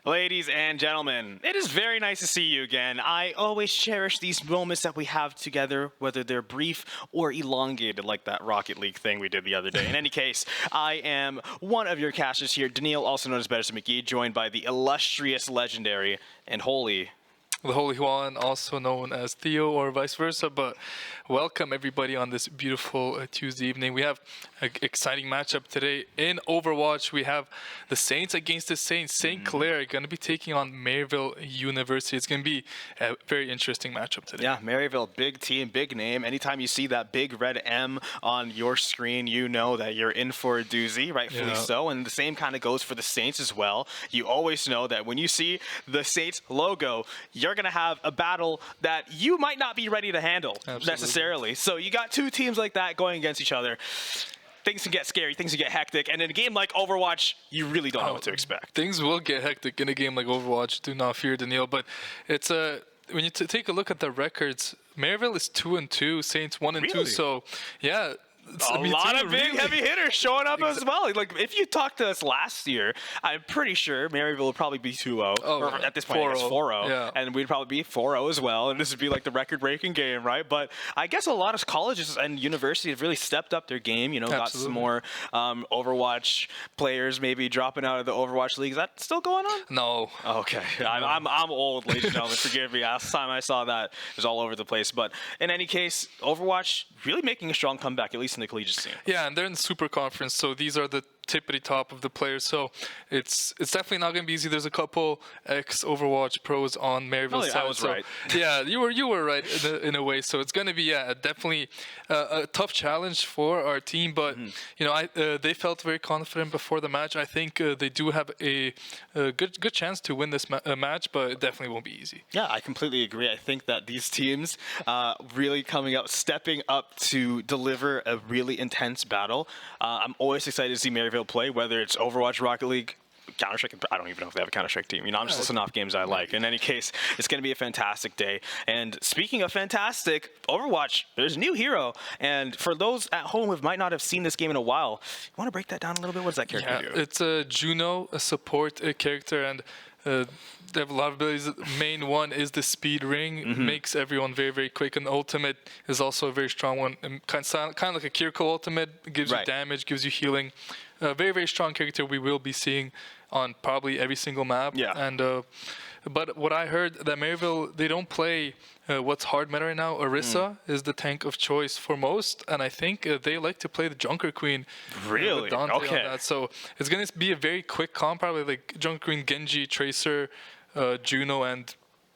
Ladies and gentlemen, it is very nice to see you again. I always cherish these moments that we have together, whether they're brief or elongated, like that Rocket League thing we did the other day. In any case, I am one of your casters here, Daniil, also known as Better McGee, joined by the illustrious, legendary, and holy... the Holy One, also known as Theo or vice versa, but welcome everybody on this beautiful Tuesday evening. We have an exciting matchup today in Overwatch. We have the Saints against the Saints. St. Clair going to be taking on Maryville University. It's going to be a very interesting matchup today. Yeah, Maryville, big team, big name. Anytime you see that big red M on your screen, you know that you're in for a doozy, rightfully so. And the same kind of goes for the Saints as well. You always know that when you see the Saints logo, you're going to have a battle that you might not be ready to handle necessarily. So you got two teams like that going against each other. Things can get scary, things can get hectic, and in a game like Overwatch, you really don't know what to expect. Things will get hectic in a game like Overwatch, do not fear, Daniil, but it's when you take a look at the records, Maryville is 2-2, Saints 1-2, so yeah. A lot of big heavy hitters showing up as well. Like if you talked to us last year, I'm pretty sure Maryville would probably be 2-0. Or at this point, it's 4-0. Yeah. And we'd probably be 4-0 as well. And this would be like the record-breaking game, right? But I guess a lot of colleges and universities have really stepped up their game. You know, got some more Overwatch players maybe dropping out of the Overwatch league. Is that still going on? No. Okay. I'm old, ladies and gentlemen. Forgive me. Last time I saw that, it was all over the place. But in any case, Overwatch really making a strong comeback, at least in the collegiate scene. Yeah, and they're in the Super Conference, so these are the tippity top of the players. So it's definitely not going to be easy. There's a couple ex-Overwatch pros on Maryville's side. I was right. Yeah, you were right in a way. So it's going to be definitely a tough challenge for our team. But you know, they felt very confident before the match. I think they do have a good chance to win this match, but it definitely won't be easy. Yeah, I completely agree. I think that these teams really stepping up to deliver a really intense battle. I'm always excited to see Maryville play, whether it's Overwatch, Rocket League, Counter-Strike. I don't even know if they have a Counter-Strike team. You know, I'm just listing off games I like. In any case, it's going to be a fantastic day. And speaking of fantastic, Overwatch, there's a new hero. And for those at home who might not have seen this game in a while, you want to break that down a little bit? What does that character do? It's a Juno, a support character, and they have a lot of abilities. Main one is the speed ring, makes everyone very, very quick. And the ultimate is also a very strong one. And kind of like a Kiriko ultimate, gives you damage, gives you healing. A very, very strong character we will be seeing on probably every single map. Yeah. And but what I heard, that Maryville, they don't play what's hard meta right now. Orisa is the tank of choice for most, and I think they like to play the Junker Queen. Really? With Dante on that. So it's going to be a very quick comp, probably like Junker Queen, Genji, Tracer, Juno, and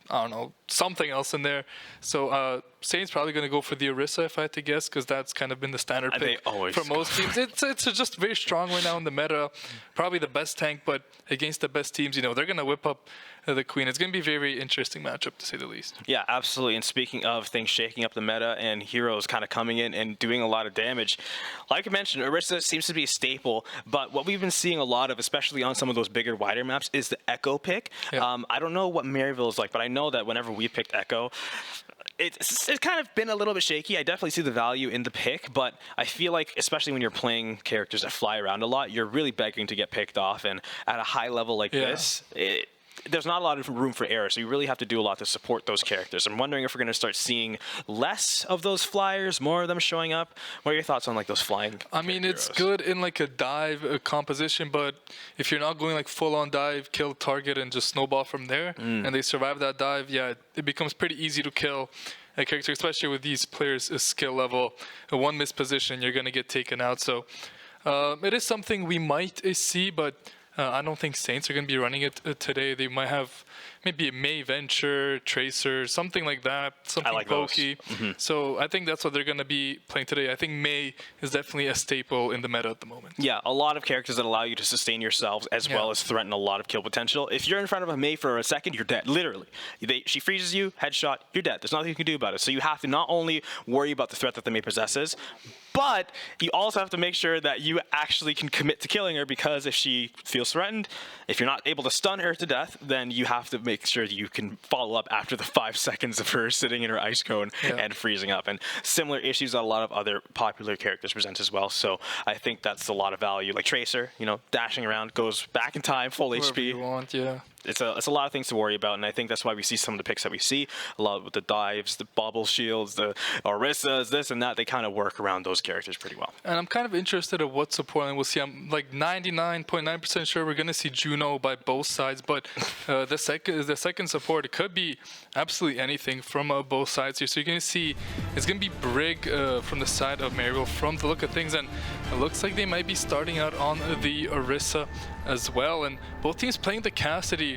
I don't know, something else in there. So Saints probably going to go for the Orisa, if I had to guess, because that's kind of been the standard pick for most teams. It's just very strong right now in the meta. Probably the best tank, but against the best teams, you know, they're going to whip up the Queen. It's going to be a very, very interesting matchup, to say the least. Yeah, absolutely. And speaking of things shaking up the meta and heroes kind of coming in and doing a lot of damage, like I mentioned, Orisa seems to be a staple, but what we've been seeing a lot of, especially on some of those bigger, wider maps, is the Echo pick. Yeah. I don't know what Maryville is like, but I know that whenever we picked Echo, it's kind of been a little bit shaky. I definitely see the value in the pick, but I feel like, especially when you're playing characters that fly around a lot, you're really begging to get picked off. And at a high level like this, there's not a lot of room for error, so you really have to do a lot to support those characters. I'm wondering if we're going to start seeing less of those flyers, more of them showing up. What are your thoughts on like those flying? I mean, it's good in like a dive composition, but if you're not going like full-on dive, kill target and just snowball from there, and they survive that dive, it becomes pretty easy to kill a character, especially with these players' skill level. One missed position, you're going to get taken out. So it is something we might see, but I don't think Saints are going to be running it today. They might have maybe a May Venture, Tracer, something like that, something pokey. So I think that's what they're going to be playing today. I think May is definitely a staple in the meta at the moment. Yeah, a lot of characters that allow you to sustain yourselves as well as threaten a lot of kill potential. If you're in front of a May for a second, you're dead, literally. She freezes you, headshot, you're dead. There's nothing you can do about it. So you have to not only worry about the threat that the May possesses, but you also have to make sure that you actually can commit to killing her, because if she feels feels threatened. If you're not able to stun her to death, then you have to make sure you can follow up after the 5 seconds of her sitting in her ice cone and freezing up. And similar issues that a lot of other popular characters present as well. So I think that's a lot of value. Like Tracer, you know, dashing around, goes back in time, full Wherever HP. you want, yeah. It's a lot of things to worry about, and I think that's why we see some of the picks that we see. A lot with the dives, the bubble shields, the Orissas, this and that. They kind of work around those characters pretty well. And I'm kind of interested in what support line we'll see. I'm like 99.9% sure we're going to see Juno by both sides, but the second support, it could be absolutely anything from both sides here. So you're going to see it's going to be Brig from the side of Maryville from the look of things, and it looks like they might be starting out on the Orisa as well. And both teams playing the Cassidy.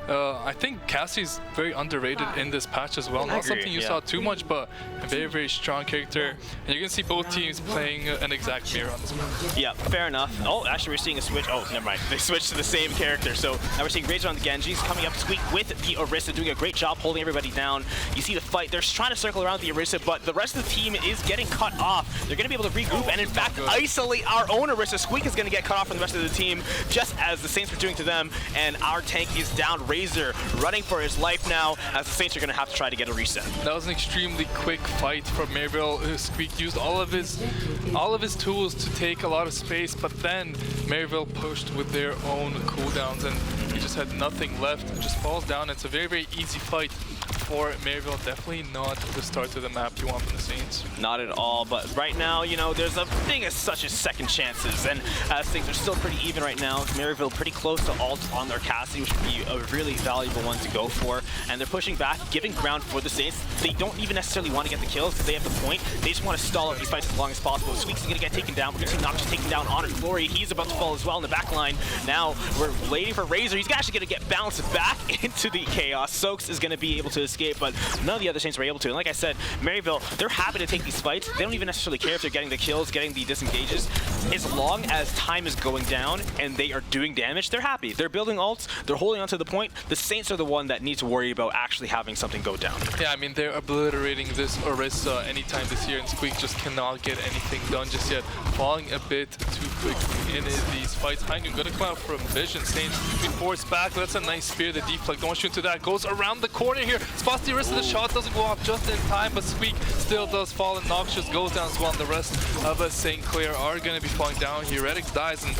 I think Cassie's very underrated in this patch as well. Not something you saw too much, but a very, very strong character. And you can see both teams playing an exact mirror on this map. Yeah, fair enough. Oh, actually, we're seeing a switch. Oh, never mind. They switched to the same character. So now we're seeing Razor on the Genji's coming up. Squeak with the Orisa doing a great job holding everybody down. You see the fight. They're trying to circle around the Orisa, but the rest of the team is getting cut off. They're going to be able to regroup and, in fact, isolate our own Orisa. Squeak is going to get cut off from the rest of the team, just as the Saints were doing to them. And our tank is down. Razor running for his life now, as the Saints are going to have to try to get a reset. That was an extremely quick fight from Maryville. Squeak used all of his tools to take a lot of space, but then Maryville pushed with their own cooldowns, and he just had nothing left and just falls down. It's a very, very easy fight for Maryville. Definitely not the start of the map you want from the Saints. Not at all, but right now, you know, there's a thing as such as second chances, and as things are still pretty even right now, Maryville pretty close to ult on their Cassidy, which would be a really valuable one to go for, and they're pushing back, giving ground for the Saints. They don't even necessarily want to get the kills because they have the point. They just want to stall out these fights as long as possible. Squeaks is going to get taken down. We're going to see Nox taken down on his Glory. He's about to fall as well in the back line. Now we're waiting for Razor. He's actually going to get bounced back into the chaos. Soaks is going to be able to escape, but none of the other Saints were able to. And like I said, Maryville, they're happy to take these fights. They don't even necessarily care if they're getting the kills, getting the disengages. As long as time is going down and they are doing damage, they're happy. They're building ults. They're holding onto the point. The Saints are the one that need to worry about actually having something go down. Yeah, I mean, they're obliterating this Orisa anytime this year, and Squeak just cannot get anything done just yet. Falling a bit too quickly in these fights. Hainyun gonna come out from Vision. Saints being forced back. That's a nice spear. The deflect, don't shoot into that. Goes around the corner here. Spots the Orisa. The shot doesn't go off just in time, but Squeak still does fall, and Nox just goes down as well. And the rest of St. Clair are gonna be falling down here. Redix dies, and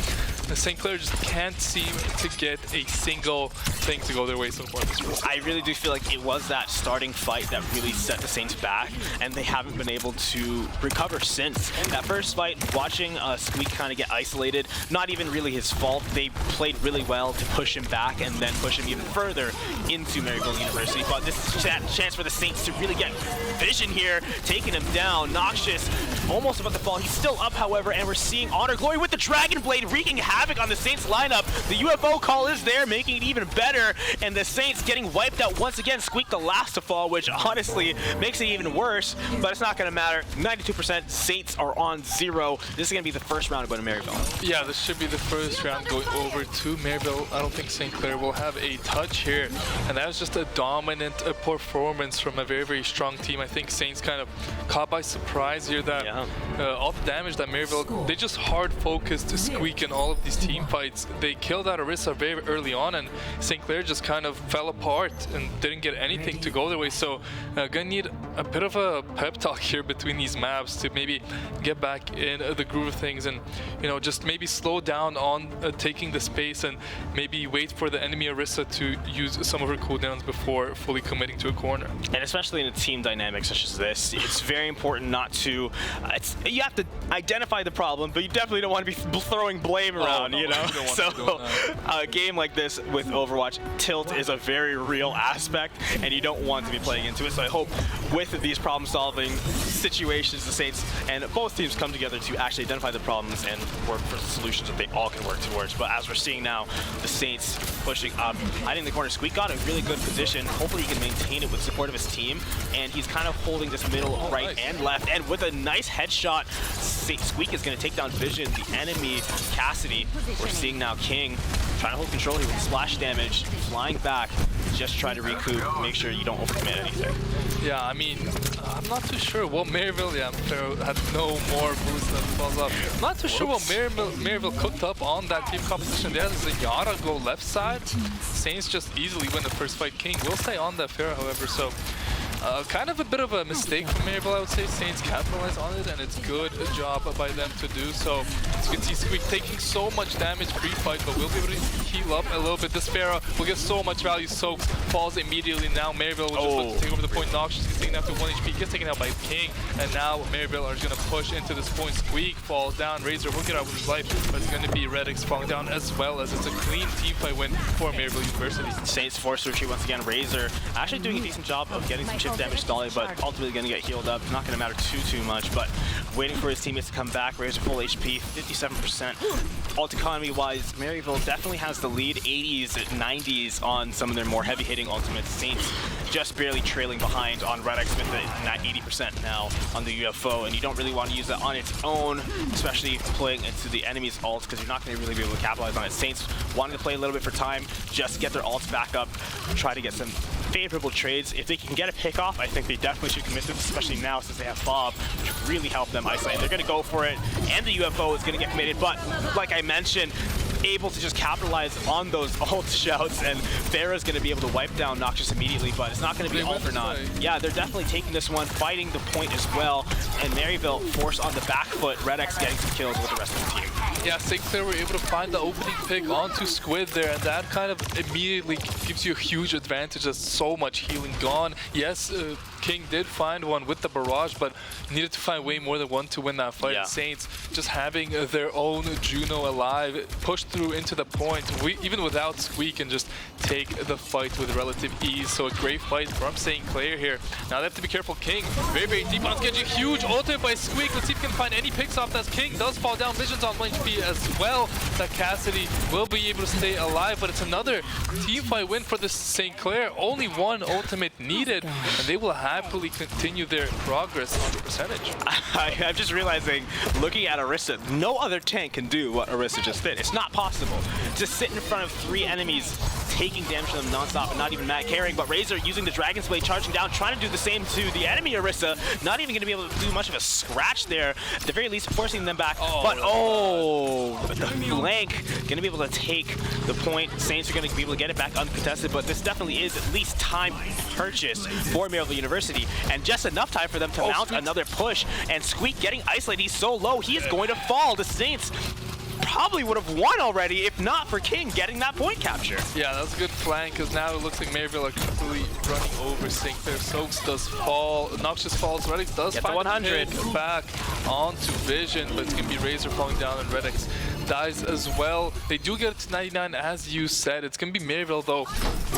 St. Clair just can't seem to get a single thing to go their way so far. I really do feel like it was that starting fight that really set the Saints back, and they haven't been able to recover since. That first fight, watching Squeak kind of get isolated, not even really his fault. They played really well to push him back and then push him even further into Maryville University. But this is a chance for the Saints to really get Vision here, taking him down. Noxious almost about to fall. He's still up, however, and we're seeing Honor Glory with the Dragon Blade wreaking havoc on the Saints lineup. The UFO call is there, making it even better, and the Saints getting wiped out once again. Squeak the last to fall, which honestly makes it even worse, but it's not going to matter. 92% Saints are on 0. This is going to be the first round going to Maryville. Yeah, this should be the first round going over to Maryville. I don't think St. Clair will have a touch here, and that was just a dominant performance from a very, very strong team. I think Saints kind of caught by surprise here that all the damage that Maryville, they just hard focused to Squeak in all of these team fights. They killed out Orisa very early on, and St. Clair just kind of fell apart and didn't get anything to go their way. So gonna need a bit of a pep talk here between these maps to maybe get back in the groove of things, and you know, just maybe slow down on taking the space and maybe wait for the enemy Orisa to use some of her cooldowns before fully committing to a corner. And especially in a team dynamic such as this, it's very important not to, you have to identify the problem, but you definitely don't want to be throwing blame around, you know? So a game like this with Overwatch, tilt is a very real aspect, and you don't want to be playing into it. So I hope with these problem-solving situations, the Saints and both teams come together to actually identify the problems and work for solutions that they all can work towards. But as we're seeing now, the Saints pushing up, hiding the corner. Squeak got a really good position. Hopefully he can maintain it with support of his team, and he's kind of holding this middle, right and left, and with a nice headshot, Squeak is going to take down Vision, the enemy Cassidy. We're seeing now King trying to hold control here with splash damage, flying back, just trying to recoup, make sure you don't overcommit anything. Yeah, I mean, I'm not too sure what Maryville, yeah, Pharaoh had no more boost that falls up. I'm not too sure what Maryville cooked up on that team composition. There, there's a Yara go left side. Saints just easily win the first fight. King will stay on that Pharaoh, however, so kind of a bit of a mistake from Maryville, I would say. Saints capitalize on it, and it's good job by them to do so. As you can see, Squeak taking so much damage pre-fight, but we'll be able to heal up a little bit. This Pharaoh will get so much value. Soaks falls immediately. Now Maryville will just look to take over the point. Noxious gets taken out to 1 HP, gets taken out by King, and now Maryville are going to push into this point. Squeak falls down. Razor will get out with his life, but it's going to be Redix falling down as well, as it's a clean team fight win for Maryville University. Saints forced to retreat once again. Razor actually doing a decent job of getting some chip damage stalling, but ultimately going to get healed up. It's not going to matter too much, but waiting for his teammates to come back. Razor full HP, 57%. Ult economy wise, Maryville definitely has the lead, 80s, 90s on some of their more heavy hitting ultimates. Saints just barely trailing behind on Redix with it at 80% now on the UFO, and you don't really want to use that on its own, especially playing into the enemy's ults, because you're not going to really be able to capitalize on it. Saints wanting to play a little bit for time, just get their ults back up, try to get some favorable trades. If they can get a pick off, I think they definitely should commit to this, especially now since they have Bob, which would really help them isolate. They're going to go for it, and the UFO is going to get committed, but like I mentioned, able to just capitalize on those ult shouts, and Farah's going to be able to wipe down Noxious immediately, but it's not going to be ult or not. Yeah, they're definitely taking this one, fighting the point as well, and Maryville forced on the back foot, Redx getting some kills with the rest of the team. Yeah, Clair were able to find the opening pick onto Squid there, and that kind of immediately gives you a huge advantage. There's so much healing gone. Yes, King did find one with the barrage, but needed to find way more than one to win that fight. Yeah. Saints just having their own Juno alive, pushed through into the point, even without Squeak, and just take the fight with relative ease. So a great fight from Clair here. Now they have to be careful. King, very deep on Sketchy. Huge ultimate by Squeak. Let's see if we can find any picks off that. King does fall down. Vision's on 1 HP as well. That Cassidy will be able to stay alive, but it's another team fight win for this Clair. Only one ultimate needed, and they will happily continue their progress on the percentage. I'm just realizing, looking at Orisa, no other tank can do what Orisa just did. It's not possible to sit in front of 3 enemies, taking damage to them non-stop and not even mad carrying, but Razor using the Dragon's Blade, charging down, trying to do the same to the enemy Orisa, not even going to be able to do much of a scratch there, at the very least forcing them back, but the flank going to be able to take the point. Saints are going to be able to get it back uncontested, but this definitely is at least time purchase for Maryville University, and just enough time for them to mount another push, and Squeak getting isolated. He's so low, he is going to fall. The Saints probably would have won already if not for King getting that point capture. Yeah, that was a good flank, because now it looks like Maryville are completely running over Clair. Soaks does fall, Noxious falls, Redix does find 100 back onto Vision, but it's going to be Razor falling down, and Redix dies as well. They do get it to 99, as you said. It's going to be Maryville, though,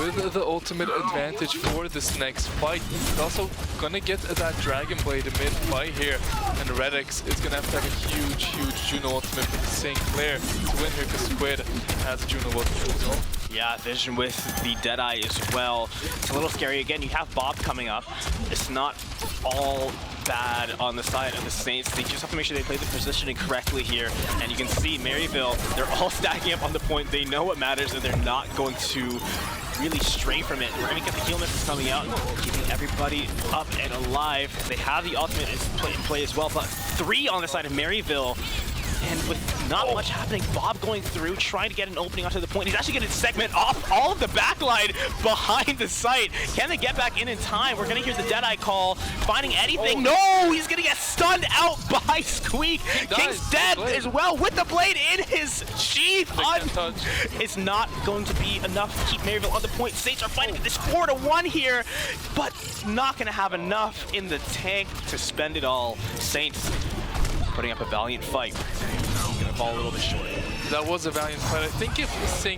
with the ultimate advantage for this next fight. They're also going to get that Dragon Blade mid-fight here, and Redix is going to have a huge Juno ultimate for Clair to win here, because Squid has a Juno ultimate as well. Yeah, Vision with the Deadeye as well. It's a little scary. Again, you have Bob coming up. It's not all bad on the side of the Saints. They just have to make sure they play the positioning correctly here. And you can see Maryville, they're all stacking up on the point. They know what matters, and they're not going to really stray from it. We're going to get the heal missiles coming out, keeping everybody up and alive. They have the ultimate in play as well, but 3 on the side of Maryville. And with not much happening, Bob going through, trying to get an opening onto the point. He's actually going to segment off all of the backline behind the site. Can they get back in time? We're going to hear the Deadeye call, finding anything. No, he's going to get stunned out by Squeak. King's dead as well with the blade in his sheath. It's not going to be enough to keep Maryville on the point. Saints are fighting this 4-1 here, but not going to have enough in the tank to spend it all. Saints putting up a valiant fight. Gonna fall a little bit short. That was a valiant fight. I think if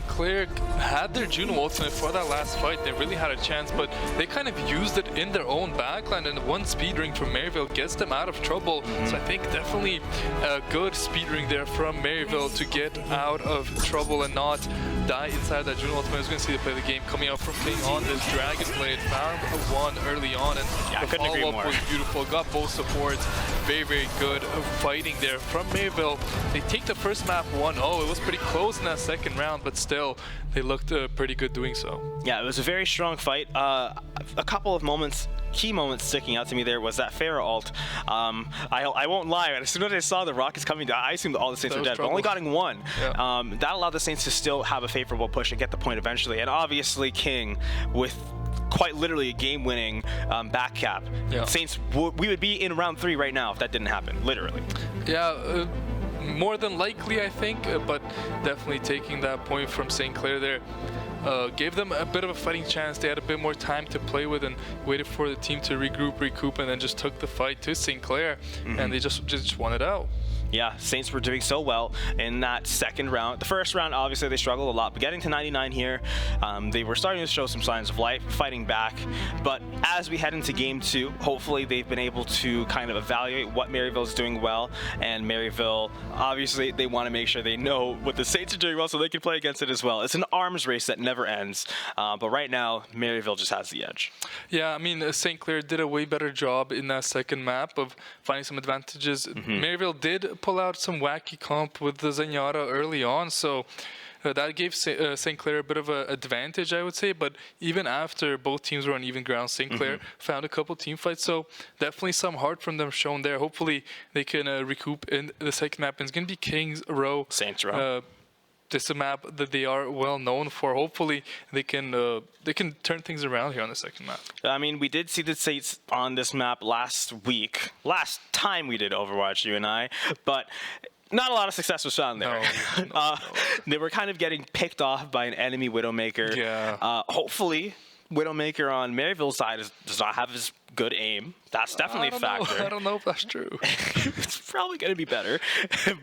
Clair had their Juno ultimate for that last fight, they really had a chance, but they kind of used it in their own backline, and one speed ring from Maryville gets them out of trouble. So I think definitely a good speed ring there from Maryville to get out of trouble and not die inside that Juno ultimate. I was going to see they play the game coming up from King on this Dragon Blade. Found one early on, and the follow-up was beautiful. Got both supports. Very good fighting there from Maryville. They take the first map 1-0. It was pretty close in that second round, but still, they looked pretty good doing so. Yeah, it was a very strong fight. A couple of moments key moment sticking out to me there was that Pharah ult. I won't lie, as soon as I saw the rockets coming down, I assumed all the Saints were dead, but only getting one. Yeah. That allowed the Saints to still have a favorable push and get the point eventually. And obviously King with quite literally a game-winning back cap. Yeah. Saints, we would be in round 3 right now if that didn't happen, literally. Yeah, more than likely, I think, but definitely taking that point from St. Clair there gave them a bit of a fighting chance. They had a bit more time to play with and waited for the team to recoup, and then just took the fight to St. Clair, and they just won it out. Yeah, Saints were doing so well in that second round. The first round, obviously, they struggled a lot, but getting to 99 here, they were starting to show some signs of life, fighting back. But as we head into game 2, hopefully they've been able to kind of evaluate what Maryville is doing well, and Maryville, obviously, they want to make sure they know what the Saints are doing well so they can play against it as well. It's an arms race that never ends, but right now, Maryville just has the edge. Yeah, I mean, St. Clair did a way better job in that second map of finding some advantages. Maryville did pull out some wacky comp with the Zenyatta early on, so that gave St. Clair a bit of an advantage, I would say. But even after both teams were on even ground, St. Clair found a couple team fights, so definitely some heart from them shown there. Hopefully they can recoup in the second map, and it's going to be King's Row. Saints Row. This is a map that they are well known for. Hopefully they can turn things around here on the second map. I mean, we did see the Saints on this map last time we did Overwatch, you and I, but not a lot of success was found there. No. They were kind of getting picked off by an enemy Widowmaker. Yeah. Hopefully, Widowmaker on Maryville's side does not have as good aim. That's definitely a factor. I don't know if that's true. It's probably going to be better.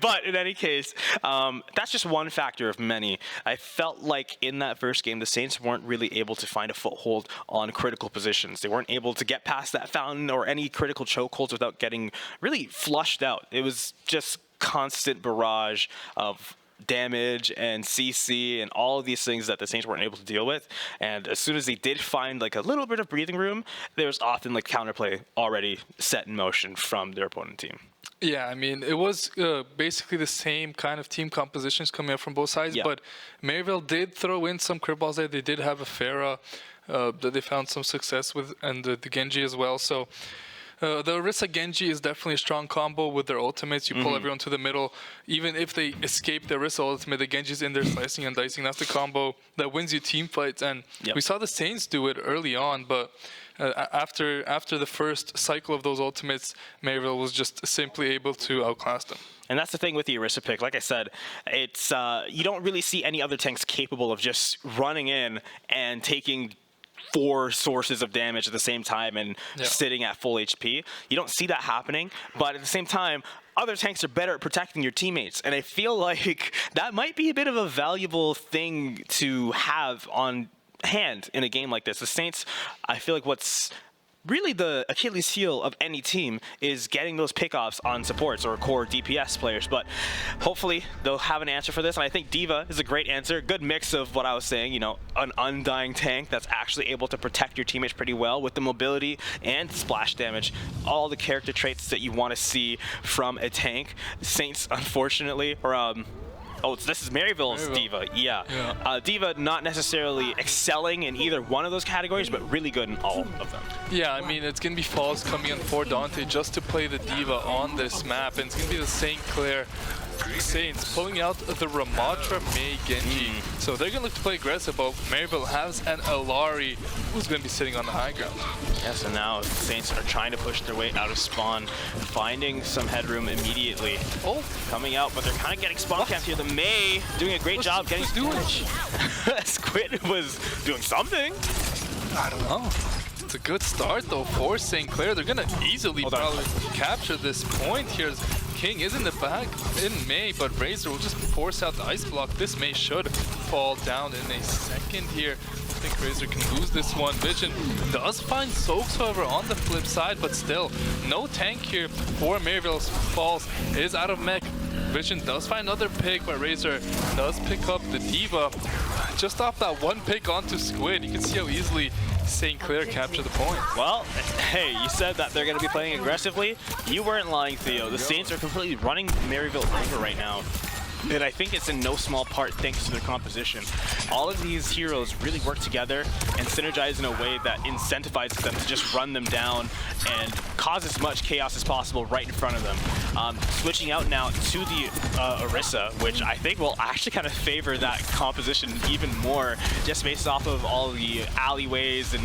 But in any case, that's just one factor of many. I felt like in that first game, the Saints weren't really able to find a foothold on critical positions. They weren't able to get past that fountain or any critical chokeholds without getting really flushed out. It was just constant barrage of damage and CC and all of these things that the Saints weren't able to deal with. And as soon as they did find like a little bit of breathing room, there was often like counterplay already set in motion from their opponent team. Yeah, I mean, it was basically the same kind of team compositions coming up from both sides, but Maryville did throw in some curveballs there. They did have a Pharah that they found some success with, and the Genji as well. So the Orisa Genji is definitely a strong combo with their ultimates. You pull everyone to the middle. Even if they escape the Orisa ultimate, the Genji's in there slicing and dicing. That's the combo that wins you team fights. And we saw the Saints do it early on, but after the first cycle of those ultimates, Maryville was just simply able to outclass them. And that's the thing with the Orisa pick. Like I said, it's you don't really see any other tanks capable of just running in and taking 4 sources of damage at the same time and sitting at full HP. You don't see that happening, but at the same time, other tanks are better at protecting your teammates, and I feel like that might be a bit of a valuable thing to have on hand in a game like this. The Saints, I feel like what's really the Achilles heel of any team is getting those pickoffs on supports or core DPS players, but hopefully they'll have an answer for this, and I think D.Va is a great answer. Good mix of what I was saying, you know, an undying tank that's actually able to protect your teammates pretty well with the mobility and splash damage, all the character traits that you want to see from a tank. Saints, unfortunately, or this is Maryville's D.Va. Yeah. D.Va not necessarily excelling in either one of those categories, but really good in all of them. Yeah, I mean, it's going to be Falls coming in for Dante just to play the D.Va on this map, and it's going to be the St. Clair Saints pulling out the Ramatra Mei Genji. So they're going to look to play aggressive, but Maryville has an Alari who's going to be sitting on the high ground. Yes, and now the Saints are trying to push their way out of spawn, finding some headroom immediately. Coming out, but they're kind of getting spawn camped here. The Mei doing a great job getting damage. Squid was doing something. I don't know. It's a good start though for St. Clair. They're going to easily probably capture this point here. King is in the back in Mei, but Razor will just force out the ice block. This Mei should fall down in a second here. I think Razor can lose this one. Vision does find Soaks, however, on the flip side, but still no tank here for Maryville's. Falls is out of mech. Vision does find another pick, but Razor does pick up the D.Va. Just off that one pick onto Squid, you can see how easily St. Clair capture the point. Well, hey, you said that they're going to be playing aggressively. You weren't lying, Theo. The Saints are completely running Maryville over right now. And I think it's in no small part thanks to their composition. All of these heroes really work together and synergize in a way that incentivizes them to just run them down and cause as much chaos as possible right in front of them. Switching out now to the Orisa, which I think will actually kind of favor that composition even more, just based off of all the alleyways and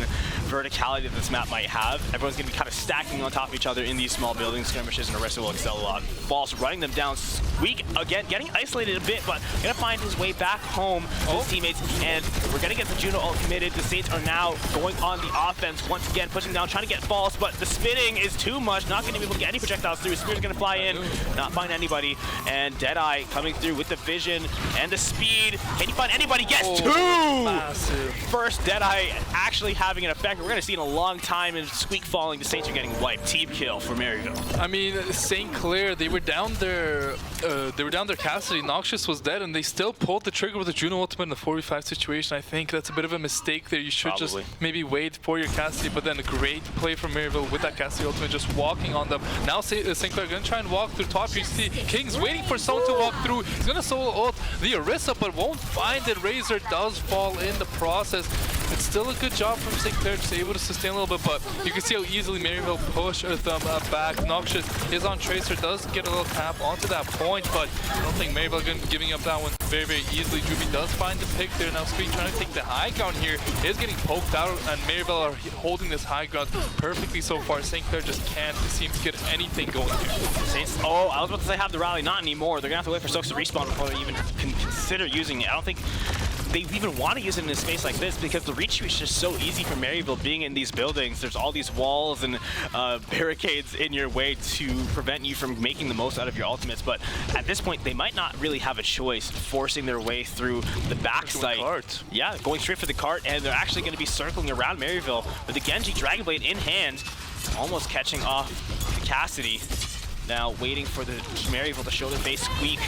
verticality that this map might have. Everyone's going to be kind of stacking on top of each other in these small building skirmishes, and Orisa will excel a lot. False running them down. Squeak again, getting isolated a bit, but gonna find his way back home to his teammates, and we're gonna get the Juno ult committed. The Saints are now going on the offense once again, pushing down, trying to get false, but the spinning is too much. Not gonna be able to get any projectiles through. Spear's gonna fly in, not find anybody, and Deadeye coming through with the vision and the speed. Can you find anybody? Gets two! Massive. First Deadeye actually having an effect. We're gonna see in a long time, and Squeak falling. The Saints are getting wiped. Team kill for Maryville. I mean, St. Clair, they were down their Cassidy. Noxious was dead, and they still pulled the trigger with the Juno ultimate in the 4v5 situation. I think that's a bit of a mistake there. You should just maybe wait for your Cassidy, but then a great play from Maryville with that Cassidy ultimate, just walking on them. Now St. Clair gonna try and walk through top. You see King's waiting for someone to walk through. He's gonna solo ult the Orisa, but won't find it. Razor does fall in the process. It's still a good job from St. Clair, just able to sustain a little bit, but you can see how easily Maryville push them back. Noxious is on Tracer, does get a little tap onto that point, but I don't think Maryville going to be giving up that one very, very easily. Juby does find the pick there. Now Squeak trying to take the high ground here, is getting poked out, and Maryville are holding this high ground perfectly so far. St. Clair just can't seem to get anything going here. Saints, oh, I was about to say have the rally, not anymore. They're going to have to wait for Soaks to respawn before they even can consider using it. I don't think they even want to use it in a space like this, because the retreat is just so easy for Maryville being in these buildings. There's all these walls and barricades in your way to prevent you from making the most out of your ultimates, but at this point they might not really have a choice, forcing their way through the backside. Yeah, going straight for the cart, and they're actually going to be circling around Maryville with the Genji Dragon Blade in hand, almost catching off the Cassidy. Now waiting for the Maryville to show their face. Squeak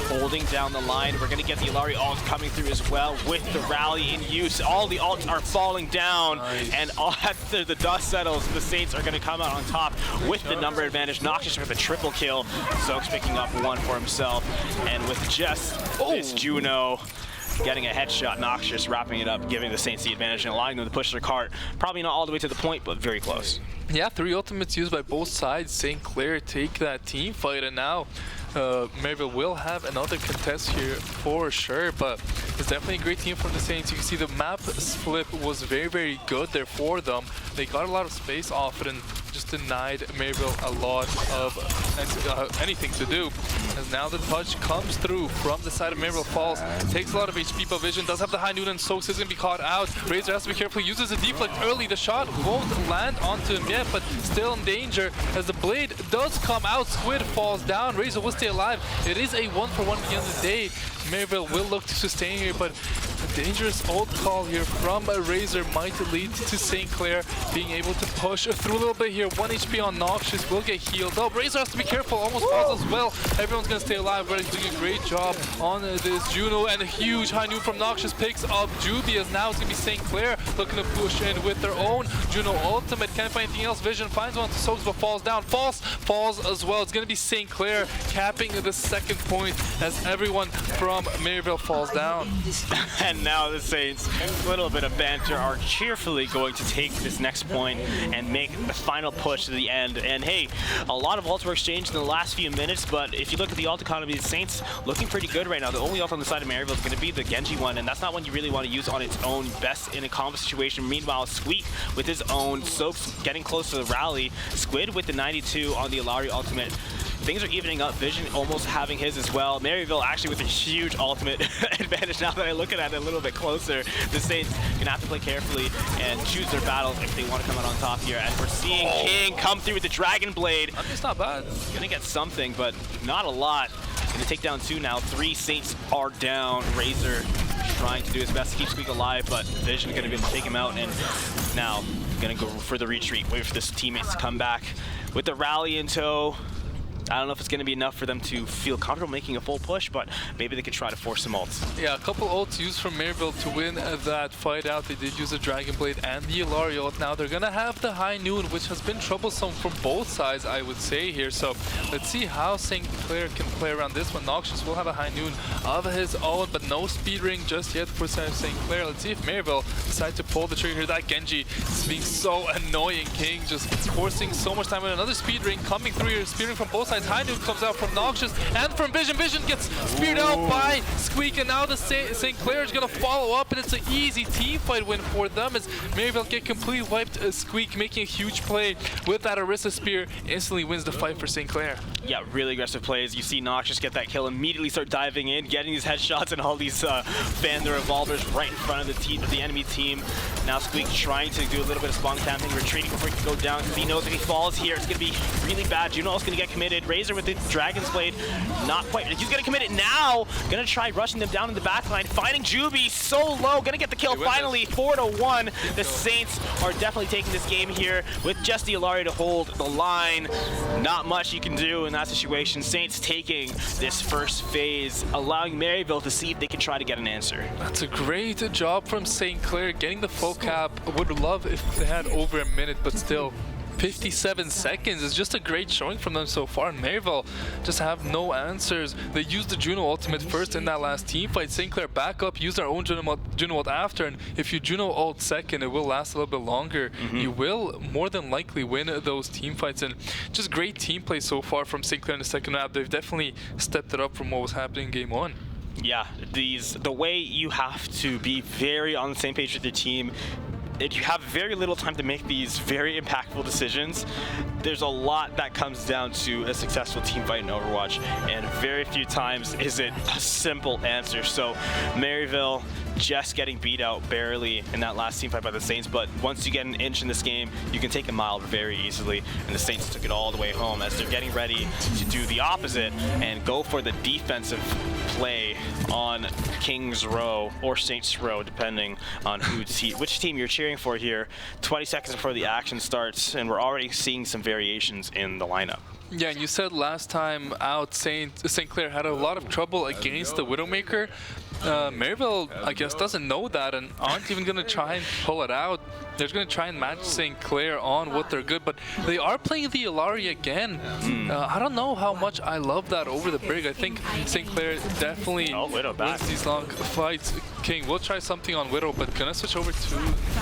holding down the line. We're going to get the Illari ult coming through as well with the rally in use. All the ults are falling down, and after the dust settles, the Saints are going to come out on top with the number advantage. Noxious with a triple kill. Soaks picking up one for himself, and with just this Juno getting a headshot, Noxious wrapping it up, giving the Saints the advantage and allowing them to push their cart. Probably not all the way to the point, but very close. Yeah, 3 ultimates used by both sides. St. Clair take that team fight, and now Maryville will have another contest here for sure, but it's definitely a great team from the Saints. You can see the map split was very, very good there for them. They got a lot of space off it and just denied Maryville a lot of anything to do. As now the touch comes through from the side of Maryville Falls, takes a lot of HP, but Vision does have the high noon, and Soaks is going to be caught out. Razor has to be careful, uses a deflect early. The shot won't land onto him yet, but still in danger as the blade does come out. Squid falls down. Razor will stay alive. It is a 1-for-1 at the end of the day. Maryville will look to sustain here, but a dangerous ult call here from a Razor might lead to St. Clair being able to push through a little bit here. 1 HP on Noxious will get healed up. Razor has to be careful, almost falls as well. Everyone's going to stay alive, but he's doing a great job on this Juno, and a huge high noon from Noxious picks up Juby, as now it's going to be St. Clair looking to push in with their own Juno ultimate. Can't find anything else. Vision finds one to Soaks, but falls down. Falls as well. It's going to be St. Clair capping the second point as everyone from Maryville falls down. And now the Saints, a little bit of banter, are cheerfully going to take this next point and make the final push to the end. And hey, a lot of ults were exchanged in the last few minutes, but if you look at the ult economy, the Saints looking pretty good right now. The only ult on the side of Maryville is going to be the Genji one, and that's not one you really want to use on its own, best in a combo situation. Meanwhile, Squeak with his own, Soaks getting close to the rally, Squid with the 92 on the Illari ultimate. Things are evening up. Vision almost having his as well. Maryville actually with a huge ultimate advantage now that I look at it a little bit closer. The Saints gonna have to play carefully and choose their battles if they want to come out on top here. And we're seeing King come through with the Dragon Blade. I mean, it's not bad. Gonna get something, but not a lot. Gonna take down 2 now. 3 Saints are down. Razor trying to do his best to keep Squeak alive, but Vision gonna be able to take him out, and now gonna go for the retreat. Wait for his teammates to come back with the rally in tow. I don't know if it's going to be enough for them to feel comfortable making a full push, but maybe they could try to force some ults. Yeah, a couple ults used from Maryville to win that fight out. They did use the Dragon Blade and the Illari ult. Now they're going to have the High Noon, which has been troublesome from both sides, I would say here. So let's see how St. Clair can play around this one. Noxious will have a High Noon of his own, but no speed ring just yet for St. Clair. Let's see if Maryville decide to pull the trigger here. That Genji is being so annoying. King just forcing so much time with another speed ring coming through here. Speed ring from both sides. High Noon comes out from Noxious and from Vision. Vision gets speared out by Squeak, and now the St. Clair is going to follow up, and it's an easy team fight win for them as Maryville get completely wiped. Squeak making a huge play with that Orisa Spear instantly wins the fight for St. Clair. Yeah, really aggressive plays. You see Noxious get that kill, immediately start diving in, getting these headshots and all these fan the revolvers right in front of the enemy team. Now Squeak trying to do a little bit of spawn camping, retreating before he can go down because he knows if he falls here, it's going to be really bad. Juno's going to get committed. Razor with the Dragon's Blade, not quite. He's going to commit it now. Going to try rushing them down in the backline, finding Juby so low. Going to get the kill finally, 4-1. The Saints are definitely taking this game here with just the Illari to hold the line. Not much you can do in that situation. Saints taking this first phase, allowing Maryville to see if they can try to get an answer. That's a great job from St. Clair getting the full cap. Would love if they had over a minute, but still 57 seconds is just a great showing from them so far. And Maryville just have no answers. They used the Juno ultimate first in that last team fight. St. Clair back up, use their own Juno ult after, and if you Juno ult second, it will last a little bit longer. You will more than likely win those team fights, and just great team play so far from St. Clair in the second round. They've definitely stepped it up from what was happening in game one. Yeah, the way you have to be very on the same page with your team. You have very little time to make these very impactful decisions. There's a lot that comes down to a successful team fight in Overwatch, and very few times is it a simple answer. So Maryville just getting beat out barely in that last team fight by the Saints, but once you get an inch in this game, you can take a mile very easily, and the Saints took it all the way home as they're getting ready to do the opposite and go for the defensive play on King's Row or Saints Row, depending on which team you're cheering for here. 20 seconds before the action starts, and we're already seeing some variations in the lineup. Yeah, and you said last time out St. Clair had a lot of trouble against the Widowmaker. Maryville, I guess, doesn't know that and aren't even going to try and pull it out. They're going to try and match St. Clair on what they're good, but they are playing the Illari again. I don't know how much I love that over the Brig. I think St. Clair definitely wins these long fights. King will try something on Widow, but going to switch over to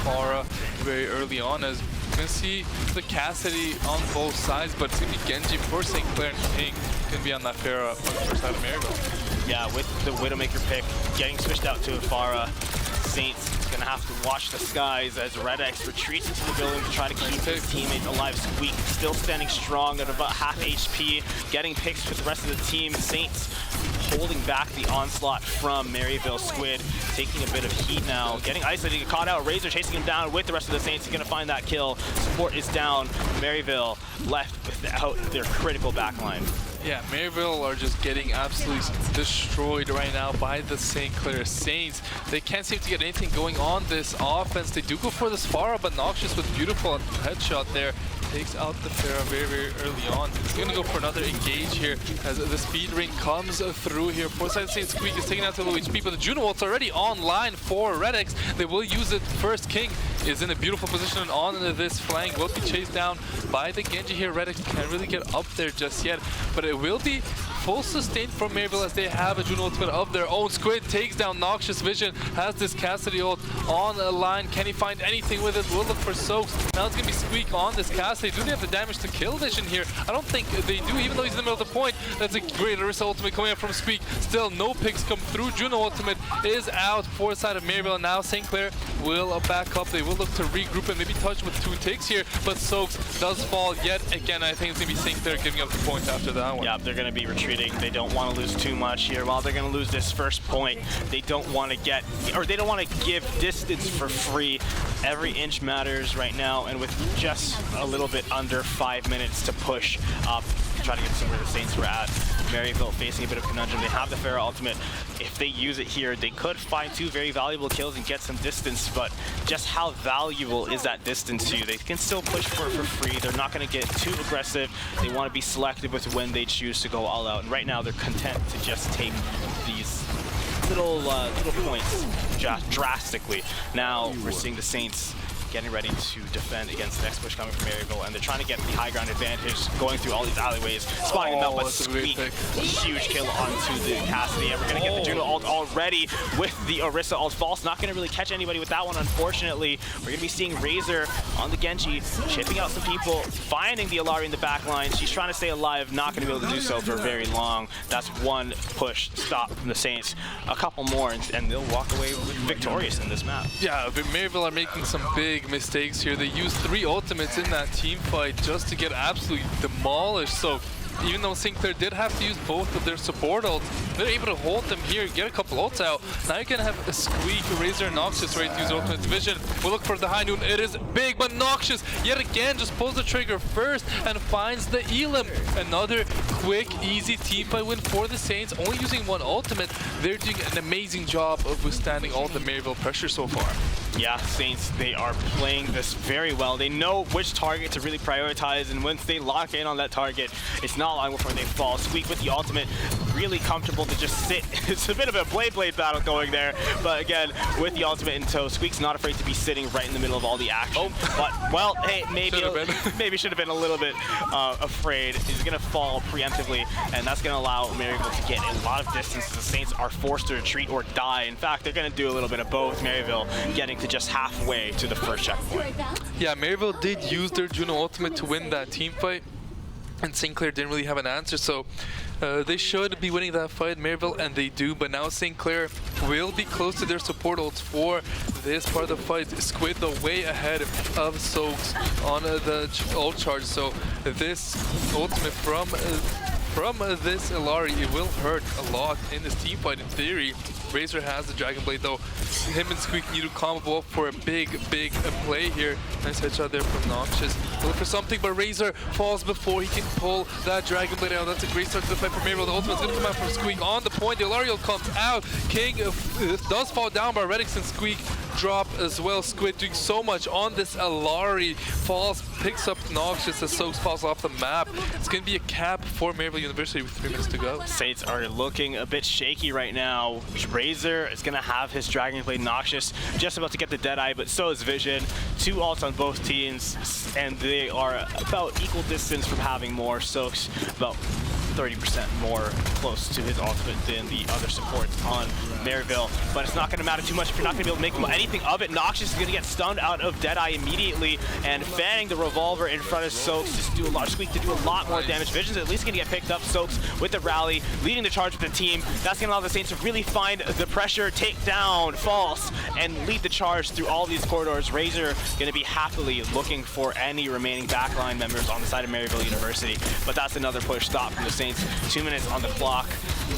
Farah very early on as we're going to see the Cassidy on both sides, but it's going to be Genji for St. Clair, and King going to be on that Farah on the first side of Maryville. Yeah, with the Widowmaker pick getting switched out to Farah, Saints is going to have to watch the skies as Redex retreats into the building to try to keep his teammates alive. Squeak still standing strong at about half HP, getting picks with the rest of the team. Saints holding back the onslaught from Maryville. Squid taking a bit of heat now, getting isolated, caught out. Razor chasing him down with the rest of the Saints. He's going to find that kill. Support is down. Maryville left without their critical backline. Yeah, Maryville are just getting absolutely destroyed right now by the St. Clair Saints. They can't seem to get anything going on this offense. They do go for the Sparrow, but Noxious with beautiful headshot there takes out the Pharah very, very early on. He's going to go for another engage here as the speed ring comes through here. Foresight Saint Squeak is taking out to low HP, but the Juno ult's already online for Redex. They will use it first. King is in a beautiful position on this flank. Will be chased down by the Genji here. Redex can't really get up there just yet, but it will be full sustain from Maryville as they have a Juno ultimate of their own. Squid takes down Noxious Vision, has this Cassidy ult on the line. Can he find anything with it? We'll look for soaks. Now it's going to be Squeak on this Cassidy. Do they have the damage to kill Vision here? I don't think they do, even though he's in the middle of the point. That's a great Orisa ultimate coming out from Squeak. Still no picks come through. Juno ultimate is out for the side of Maryville. Now St. Clair will back up. They will look to regroup and maybe touch with 2 takes here, but Soaks does fall yet again. I think it's going to be St. Clair giving up the point after that one. Yeah, they're going to be retreating. They don't want to lose too much here. While they're going to lose this first point, they don't want to get, or they don't want to give distance for free. Every inch matters right now, and with just a little bit under 5 minutes to push up, try to get to where the Saints were at. Maryville facing a bit of conundrum. They have the Pharah ultimate. If they use it here, they could find 2 very valuable kills and get some distance, but just how valuable is that distance to you? They can still push for it for free. They're not going to get too aggressive. They want to be selective with when they choose to go all out. And right now, they're content to just take these little points drastically. Now, we're seeing the Saints getting ready to defend against the next push coming from Maryville, and they're trying to get the high ground advantage, going through all these alleyways, spotting them out, but Squeak, huge kill onto the Cassidy, and we're going to get the Juno ult already with the Orisa ult. False, not going to really catch anybody with that one, unfortunately. We're going to be seeing Razor on the Genji, chipping out some people, finding the Illari in the back line. She's trying to stay alive, not going to be able to do so for very long. That's one push stop from the Saints. A couple more, and they'll walk away victorious in this map. Yeah, but Maryville are making some big mistakes here. They used 3 ultimates in that team fight just to get absolutely demolished. So even though Clair did have to use both of their support ults, they're able to hold them here, get a couple ults out. Now you can have a Squeak, Razor, and Noxious ready to use ultimate vision. We'll look for the high noon. It is big, but Noxious yet again just pulls the trigger first and finds the Elim. Another quick, easy team fight win for the Saints. Only using 1 ultimate, they're doing an amazing job of withstanding all the Maryville pressure so far. Yeah, Saints, they are playing this very well. They know which target to really prioritize, and once they lock in on that target, it's not long before they fall. Squeak with the ultimate, really comfortable to just sit. It's a bit of a blade battle going there, but again, with the ultimate in tow, Squeak's not afraid to be sitting right in the middle of all the action. But, well, hey, maybe should have been a little bit afraid. He's going to fall preemptively, and that's going to allow Maryville to get a lot of distance. The Saints are forced to retreat or die. In fact, they're going to do a little bit of both. Maryville getting to just halfway to the first checkpoint. Yeah, Maryville did use their Juno ultimate to win that team fight, and Clair didn't really have an answer, so they should be winning that fight, Maryville, and they do. But now Clair will be close to their support ults for this part of the fight. Squid, though, way ahead of Soaks on the ult charge, so this ultimate from this Illari, it will hurt a lot in this team fight in theory. Razor has the Dragon Blade, though. Him and Squeak need to combo up for a big play here. Nice headshot there from Noxious. Look for something, but Razor falls before he can pull that Dragon Blade out. That's a great start to the fight for Maryville. The ultimate's going to come out from Squeak on the point. The Illariel comes out. King does fall down, but Redix and Squeak drop as well. Squid doing so much on this Illari. Falls, picks up Noxious as Soaks falls off the map. It's going to be a cap for Maryville University with 3 minutes to go. Saints are looking a bit shaky right now. Razor is going to have his Dragon Blade. Noxious just about to get the Deadeye, but so is Vision. 2 ults on both teams, and they are about equal distance from having more. Soaks about 30% more close to his ultimate than the other supports on Maryville, but it's not going to matter too much if you're not going to be able to make anything of it. Noxious is going to get stunned out of Deadeye immediately, and fanning the revolver in front of Soaks just do a lot. Squeak to do a lot more damage. Vision's at least going to get picked up. Soaks with the rally, leading the charge with the team. That's going to allow the Saints to really find the pressure, take down False, and lead the charge through all these corridors. Razor going to be happily looking for any remaining backline members on the side of Maryville University, but that's another push stop from the Saints. 2 minutes on the clock.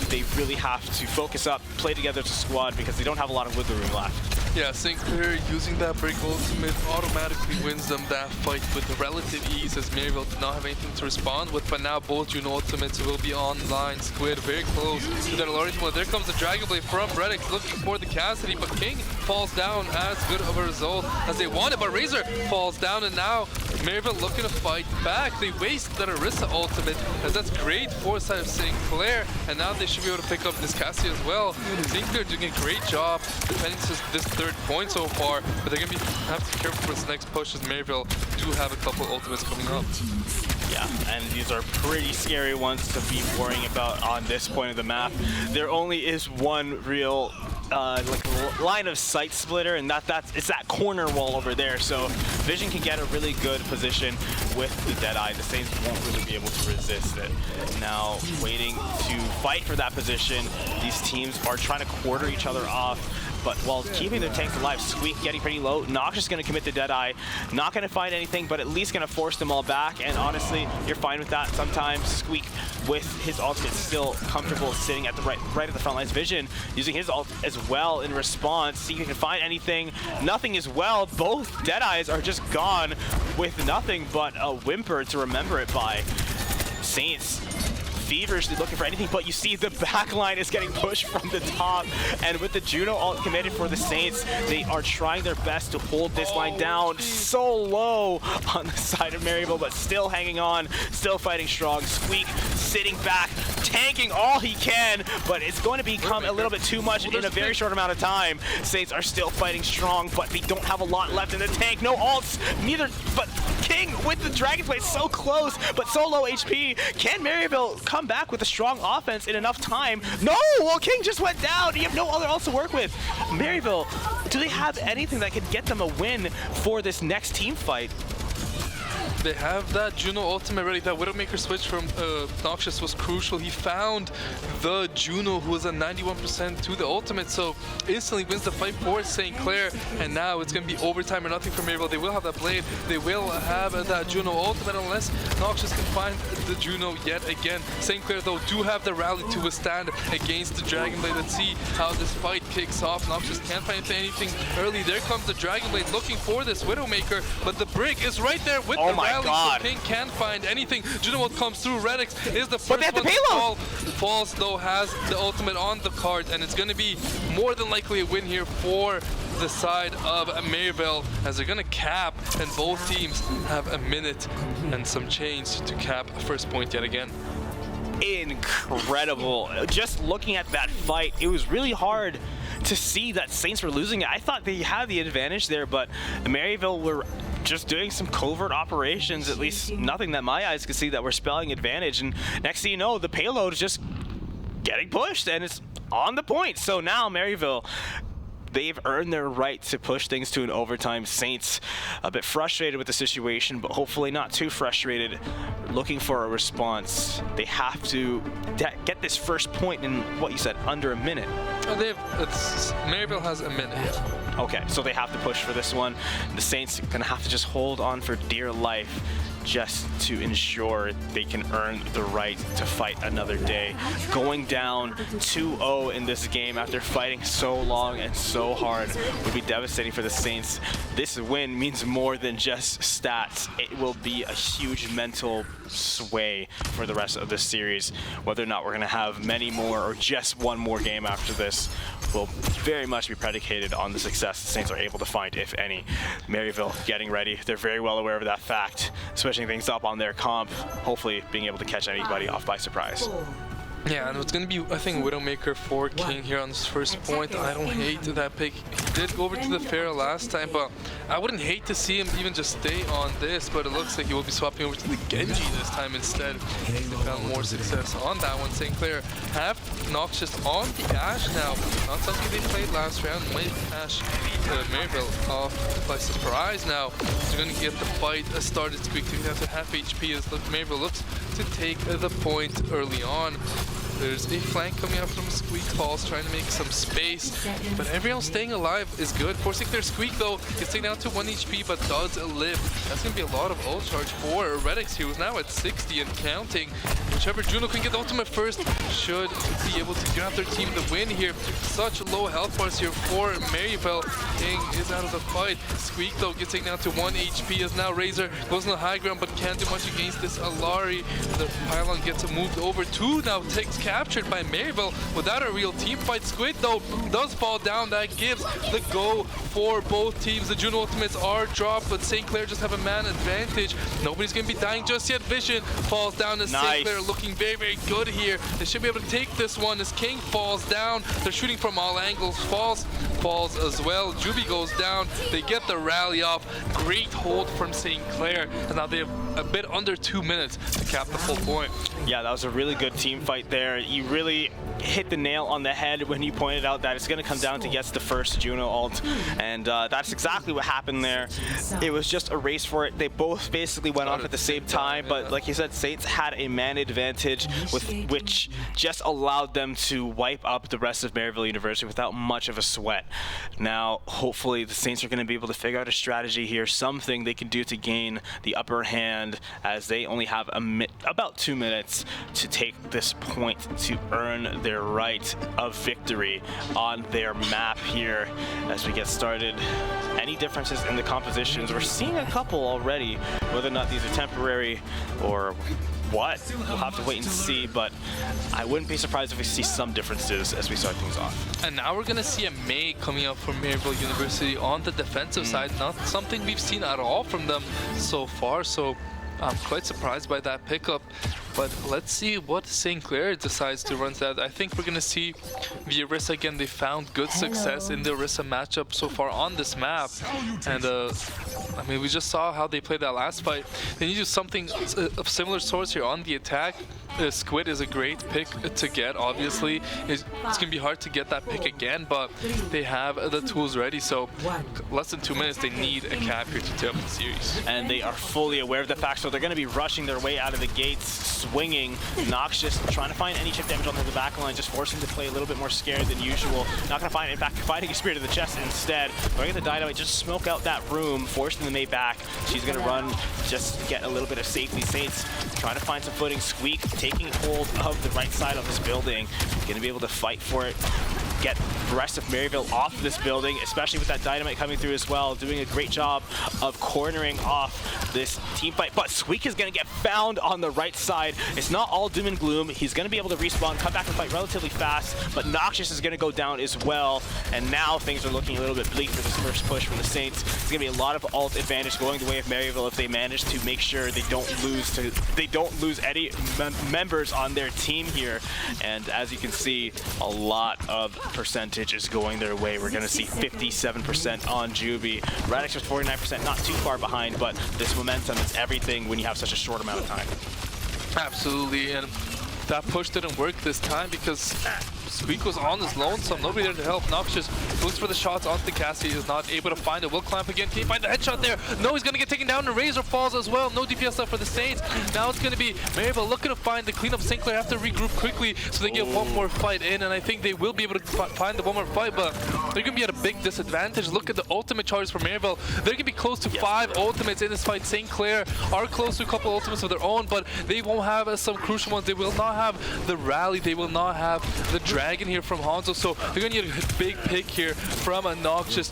They really have to focus up, play together as a squad, because they don't have a lot of wiggle room left. Yeah, Clair using that break ultimate automatically wins them that fight with relative ease, as Maryville did not have anything to respond with, but now both Juno ultimates will be online. Squid very close to that Illari. Well, there comes the Dragon Blade from Redix looking for the Cassidy, but King falls down as good of a result as they wanted, but Razor falls down, and now Maryville looking to fight back. They waste that Orisa ultimate, as that's great foresight of Clair, and now they should be able to pick up this Cassidy as well. Clair doing a great job defending this 3rd point so far, but they're going to have to be careful for this next push, as Maryville do have a couple ultimates coming up. Yeah, and these are pretty scary ones to be worrying about on this point of the map. There only is one real line of sight splitter, and it's that corner wall over there. So Vision can get a really good position with the Deadeye. The Saints won't really be able to resist it. Now waiting to fight for that position. These teams are trying to quarter each other off, but while keeping their tanks alive. Squeak getting pretty low. Noxious going to commit the Deadeye. Not going to find anything, but at least going to force them all back. And honestly, you're fine with that sometimes. Squeak with his ultimate still comfortable sitting at the right of the front lines. Vision using his ult as well in response. See if you can find anything. Nothing as well. Both Deadeyes are just gone with nothing but a whimper to remember it by. Saints feverishly looking for anything, but you see the back line is getting pushed from the top, and with the Juno ult committed for the Saints, they are trying their best to hold this line down. So low on the side of Maryville, but still hanging on, still fighting strong. Squeak sitting back, tanking all he can, but it's going to become a little bit too much in a very short amount of time. Saints are still fighting strong, but they don't have a lot left in the tank. No ults, neither, but King with the Dragon Blade so close, but so low HP. Can Maryville come back with a strong offense in enough time? No! Well, King just went down. You have no other ults to work with. Maryville, do they have anything that could get them a win for this next team fight? They have that Juno ultimate ready. That Widowmaker switch from Noxious was crucial. He found the Juno who was at 91% to the ultimate, so instantly wins the fight for St. Clair. And now it's going to be overtime or nothing for Maryville. They will have that blade. They will have that Juno ultimate unless Noxious can find the Juno yet again. St. Clair, though, do have the rally to withstand against the Dragon Blade. Let's see how this fight kicks off. Noxious can't find anything early. There comes the Dragon Blade looking for this Widowmaker, but the Brick is right there with the rally. So King can't find anything. Juno comes through. Redix is the first one to fall. Falls, though, has the ultimate on the card, and it's going to be more than likely a win here for the side of Maryville, as they're going to cap, and both teams have a minute and some change to cap a first point yet again. Incredible. Just looking at that fight, it was really hard to see that Saints were losing it. I thought they had the advantage there, but Maryville were just doing some covert operations, at least nothing that my eyes could see that were spelling advantage. And next thing you know, the payload is just getting pushed and it's on the point. So now Maryville, they've earned their right to push things to an overtime. Saints a bit frustrated with the situation, but hopefully not too frustrated, looking for a response. They have to get this first point in, what you said, under a minute. Maryville has a minute, yeah. Okay, so they have to push for this one. The Saints are gonna have to just hold on for dear life just to ensure they can earn the right to fight another day. Going down 2-0 in this game after fighting so long and so hard would be devastating for the Saints. This win means more than just stats. It will be a huge mental sway for the rest of this series. Whether or not we're going to have many more or just one more game after this will very much be predicated on the success the Saints are able to find, if any. Maryville getting ready. They're very well aware of that fact, switching things up on their comp, hopefully being able to catch anybody off by surprise. Yeah, and it's going to be, I think, Widowmaker for King here on this first point. I don't hate that pick. He did go over to the Pharaoh last time, but I wouldn't hate to see him even just stay on this, but it looks like he will be swapping over to the Genji this time instead. They found more success on that one. St. Clair have Noxious on the Ashe now. Not something they played last round. Might Ashe Maryville off by surprise now. They're going to get the fight started quickly. That's at half HP as Maryville looks to take the point early on. There's a flank coming out from Squeak Falls, trying to make some space, but everyone staying alive is good. Forcing their Squeak, though, gets taken down to 1 HP, but does live. That's going to be a lot of ult charge for Redix, who is now at 60 and counting. Whichever Juno can get the ultimate first should be able to grab their team the win here. Such low health bars here for Maryville. King is out of the fight. Squeak, though, gets taken down to 1 HP as now Razor goes on the high ground, but can't do much against this Alari. The pylon gets moved over to now takes captured by Maryville without a real team fight. Squid, though, does fall down. That gives the go for both teams. The Juno ultimates are dropped, but St. Clair just have a man advantage. Nobody's going to be dying just yet. Vision falls down as St. Clair looking very, very good here. They should be able to take this one as King falls down. They're shooting from all angles. Falls as well. Juby goes down. They get the rally off. Great hold from St. Clair. And now they have a bit under 2 minutes to cap the full point. Yeah, that was a really good team fight there. You really hit the nail on the head when you pointed out that it's going to come down to gets the first Juno ult, and that's exactly what happened there. It was just a race for it. They both basically went off at the same time, but like you said, Saints had a man advantage, which just allowed them to wipe up the rest of Maryville University without much of a sweat. Now, hopefully, the Saints are going to be able to figure out a strategy here, something they can do to gain the upper hand, as they only have about 2 minutes to take this point to earn their right of victory on their map here as we get started. Any differences in the compositions? We're seeing a couple already, whether or not these are temporary or what? We'll have to wait and see, but I wouldn't be surprised if we see some differences as we start things off. And now we're going to see a May coming up from Maryville University on the defensive side. Not something we've seen at all from them so far, so I'm quite surprised by that pickup. But let's see what St. Clair decides to run that. I think we're going to see the Orisa again. They found good success in the Orisa matchup so far on this map. And I mean, we just saw how they played that last fight. They need to do something of similar sorts here on the attack. Squid is a great pick to get, obviously. It's going to be hard to get that pick again, but they have the tools ready. So less than 2 minutes, they need a cap here to take up the series. And they are fully aware of the fact, so they're going to be rushing their way out of the gates, swinging. Noxious trying to find any chip damage on the back line, just forcing to play a little bit more scared than usual. Not going to find it. In fact, finding a Spirit of the Chest instead. Going to get the Dynamite, just smoke out that room, forcing the May back. She's going to run, just get a little bit of safety. Saints trying to find some footing. Squeak taking hold of the right side of this building. Going to be able to fight for it. Get the rest of Maryville off of this building, especially with that Dynamite coming through as well, doing a great job of cornering off this team fight. But Squeak is going to get found on the right side. It's not all doom and gloom. He's going to be able to respawn, come back and fight relatively fast, but Noxious is going to go down as well. And now things are looking a little bit bleak for this first push from the Saints. It's going to be a lot of ult advantage going the way of Maryville if they manage to make sure they don't lose any members on their team here. And as you can see, a lot of percentage is going their way. We're going to see 57% on Juby. Radix with 49%, not too far behind, but this momentum is everything when you have such a short amount of time. Absolutely, and that push didn't work this time because Squeak was on his lonesome, nobody there to help. Noxious looks for the shots onto Cassie, is not able to find it. Will clamp again, can he find the headshot there? No, he's gonna get taken down, and Razor falls as well. No DPS left for the Saints. Now it's gonna be Maryville looking to find the cleanup. St. Clair have to regroup quickly so they get one more fight in, and I think they will be able to find the one more fight, but they're gonna be at a big disadvantage. Look at the ultimate charges for Maryville. They're gonna be close to 5 ultimates in this fight. St. Clair are close to a couple ultimates of their own, but they won't have some crucial ones. They will not have the rally, they will not have the dragon here from Hanzo, so they're gonna need a big pick here from a Noxious.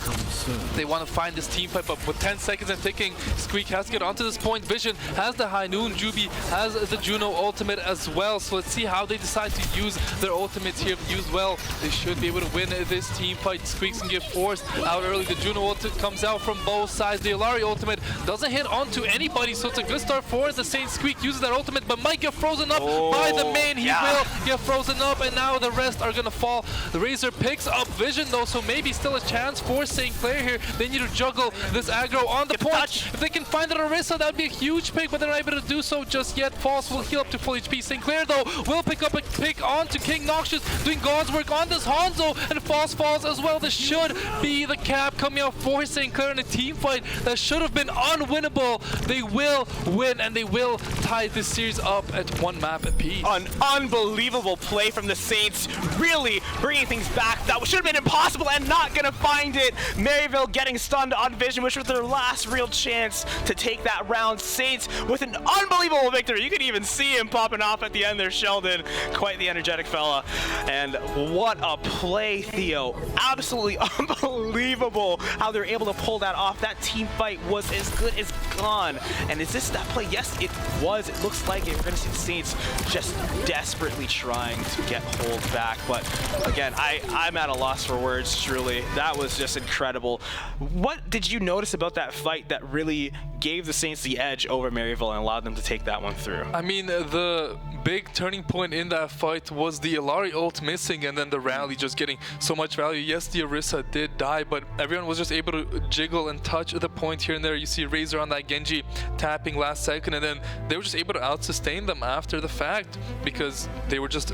They want to find this team fight, but with 10 seconds and ticking, Squeak has to get onto this point. Vision has the High Noon, Juby has the Juno ultimate as well, so let's see how they decide to use their ultimates here. If used well, they should be able to win this team fight. Squeaks can get forced out early. The Juno ultimate comes out from both sides. The Illari ultimate doesn't hit onto anybody, so it's a good start for the Saint. Squeak uses that ultimate, but might get frozen up by the main. He will get frozen up, and now the rest are gonna fall. The Razor picks up Vision though, so maybe still a chance for St. Clair here. They need to juggle this aggro on the point. If they can find the Orisa, that would be a huge pick, but they're not able to do so just yet. False will heal up to full HP. St. Clair though will pick up a pick onto King Noxious, doing God's work on this Hanzo, and False falls as well. This should be the cap coming out for St. Clair in a team fight that should have been unwinnable. They will win, and they will tie this series up at 1 map apiece. An unbelievable play from the Saints, really bringing things back. That should have been impossible and not gonna find it. Maryville getting stunned on Vision, which was their last real chance to take that round. Saints with an unbelievable victory. You can even see him popping off at the end there, Sheldon. Quite the energetic fella. And what a play, Theo. Absolutely unbelievable how they're able to pull that off. That team fight was as good as gone. And is this that play? Yes, it was. It looks like it. We're gonna see the Saints just desperately trying to get hold back. But again, I'm at a loss for words, truly. That was just incredible. What did you notice about that fight that really gave the Saints the edge over Maryville and allowed them to take that one through? I mean, the big turning point in that fight was the Illari ult missing, and then the rally just getting so much value. Yes, the Orisa did die, but everyone was just able to jiggle and touch the point here and there. You see Razor on that Genji tapping last second, and then they were just able to out-sustain them after the fact because they were just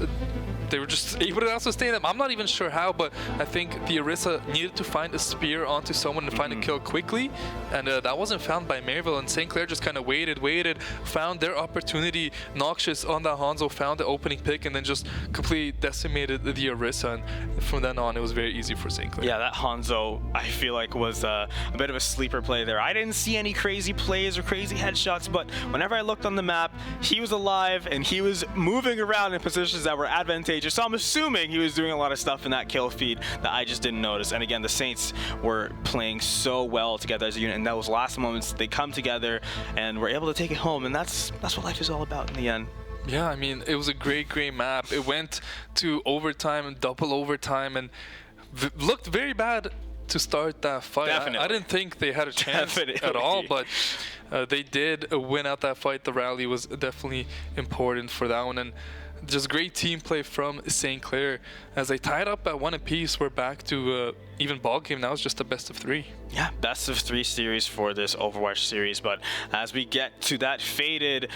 able to out-sustain them. I'm not even sure how, but I think the Orisa needed to find a spear onto someone and find a kill quickly, and that wasn't found by Maryville, and St. Clair just kind of waited, found their opportunity. Noxious on that Hanzo found the opening pick and then just completely decimated the Orisa, and from then on it was very easy for St. Clair. Yeah, that Hanzo I feel like was a bit of a sleeper play there. I didn't see any crazy plays or crazy headshots, but whenever I looked on the map, he was alive and he was moving around in positions that were advantageous stages. So I'm assuming he was doing a lot of stuff in that kill feed that I just didn't notice. And again, the Saints were playing so well together as a unit. And those last moments, they come together and were able to take it home. And that's what life is all about in the end. Yeah, I mean, it was a great map. It went to overtime and double overtime and looked very bad to start that fight. I didn't think they had a chance at all, but they did win out that fight. The rally was definitely important for that one, and just great team play from St. Clair. As they tied up at 1 apiece, we're back to even ball game. Now it's just a best of 3. Yeah, best of 3 series for this Overwatch series. But as we get to that fated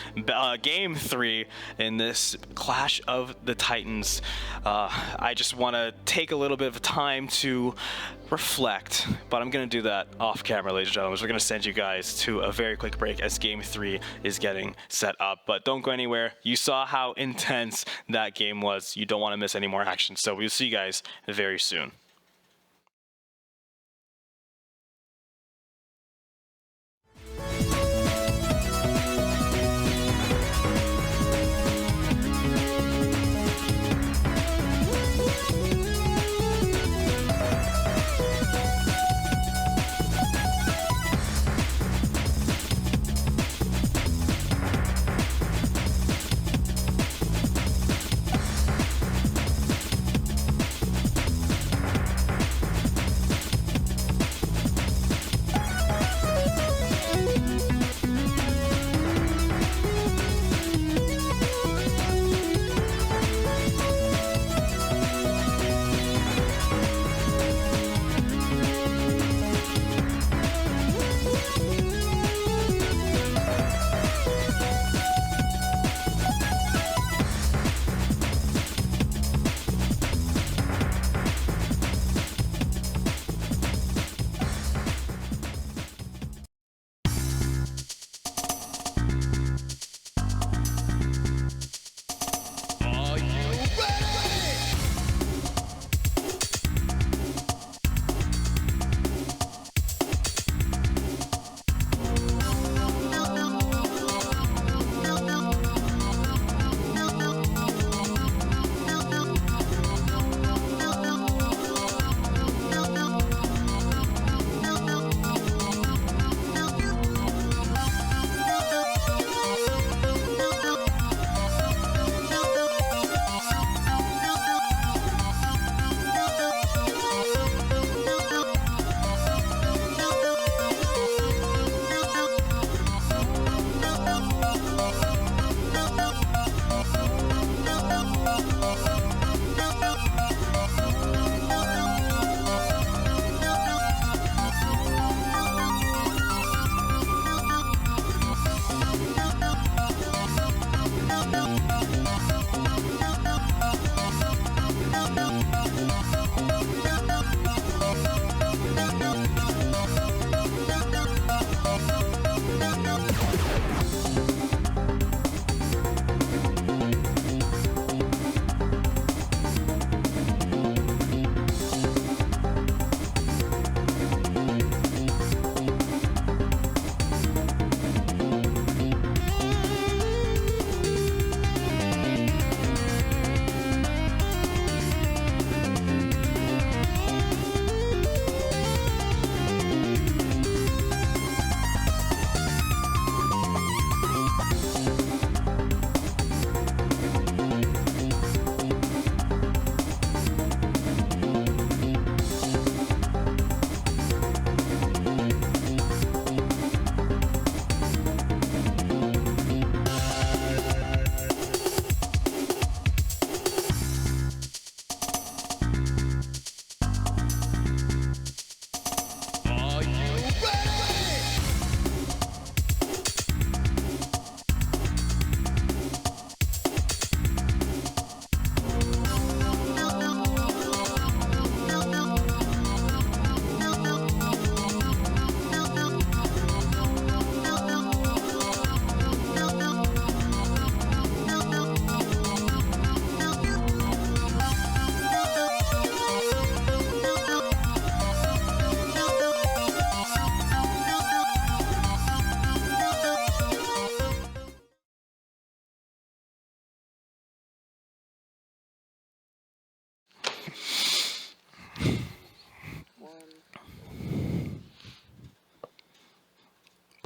game 3 in this Clash of the Titans, I just want to take a little bit of time to reflect, but I'm going to do that off camera, ladies and gentlemen. We're going to send you guys to a very quick break as game 3 is getting set up. But don't go anywhere. You saw how intense that game was. You don't want to miss any more action. So we'll see you guys very soon.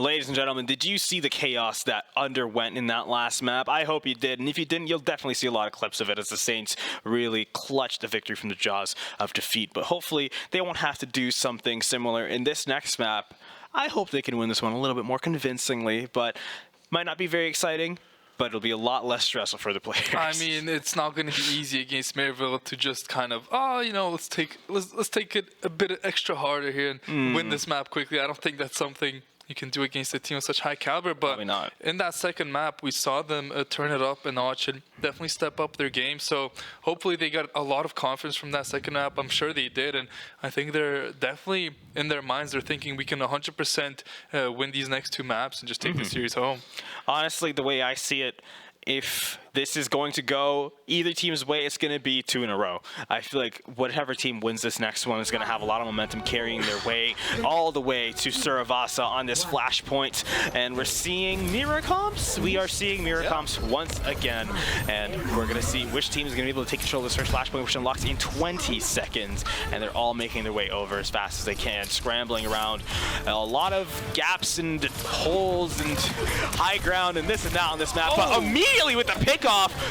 Ladies and gentlemen, did you see the chaos that underwent in that last map? I hope you did, and if you didn't, you'll definitely see a lot of clips of it as the Saints really clutched the victory from the jaws of defeat. But hopefully, they won't have to do something similar in this next map. I hope they can win this one a little bit more convincingly, but might not be very exciting. But it'll be a lot less stressful for the players. I mean, it's not going to be easy against Maryville to just kind of, let's take it a bit extra harder here and win this map quickly. I don't think that's something you can do against a team of such high caliber. But Probably not. In that second map, we saw them turn it up a notch and definitely step up their game. So hopefully they got a lot of confidence from that second map. I'm sure they did. And I think they're definitely, in their minds, they're thinking we can 100% win these next two maps and just take the series home. Honestly, the way I see it, if this is going to go either team's way, it's going to be 2 in a row. I feel like whatever team wins this next one is going to have a lot of momentum carrying their way all the way to Suravasa on this flashpoint. And we're seeing mirror comps. We are seeing mirror comps once again. And we're going to see which team is going to be able to take control of this first flashpoint, which unlocks in 20 seconds. And they're all making their way over as fast as they can, scrambling around. A lot of gaps and holes and high ground and this and that on this map. But immediately with the pickoff,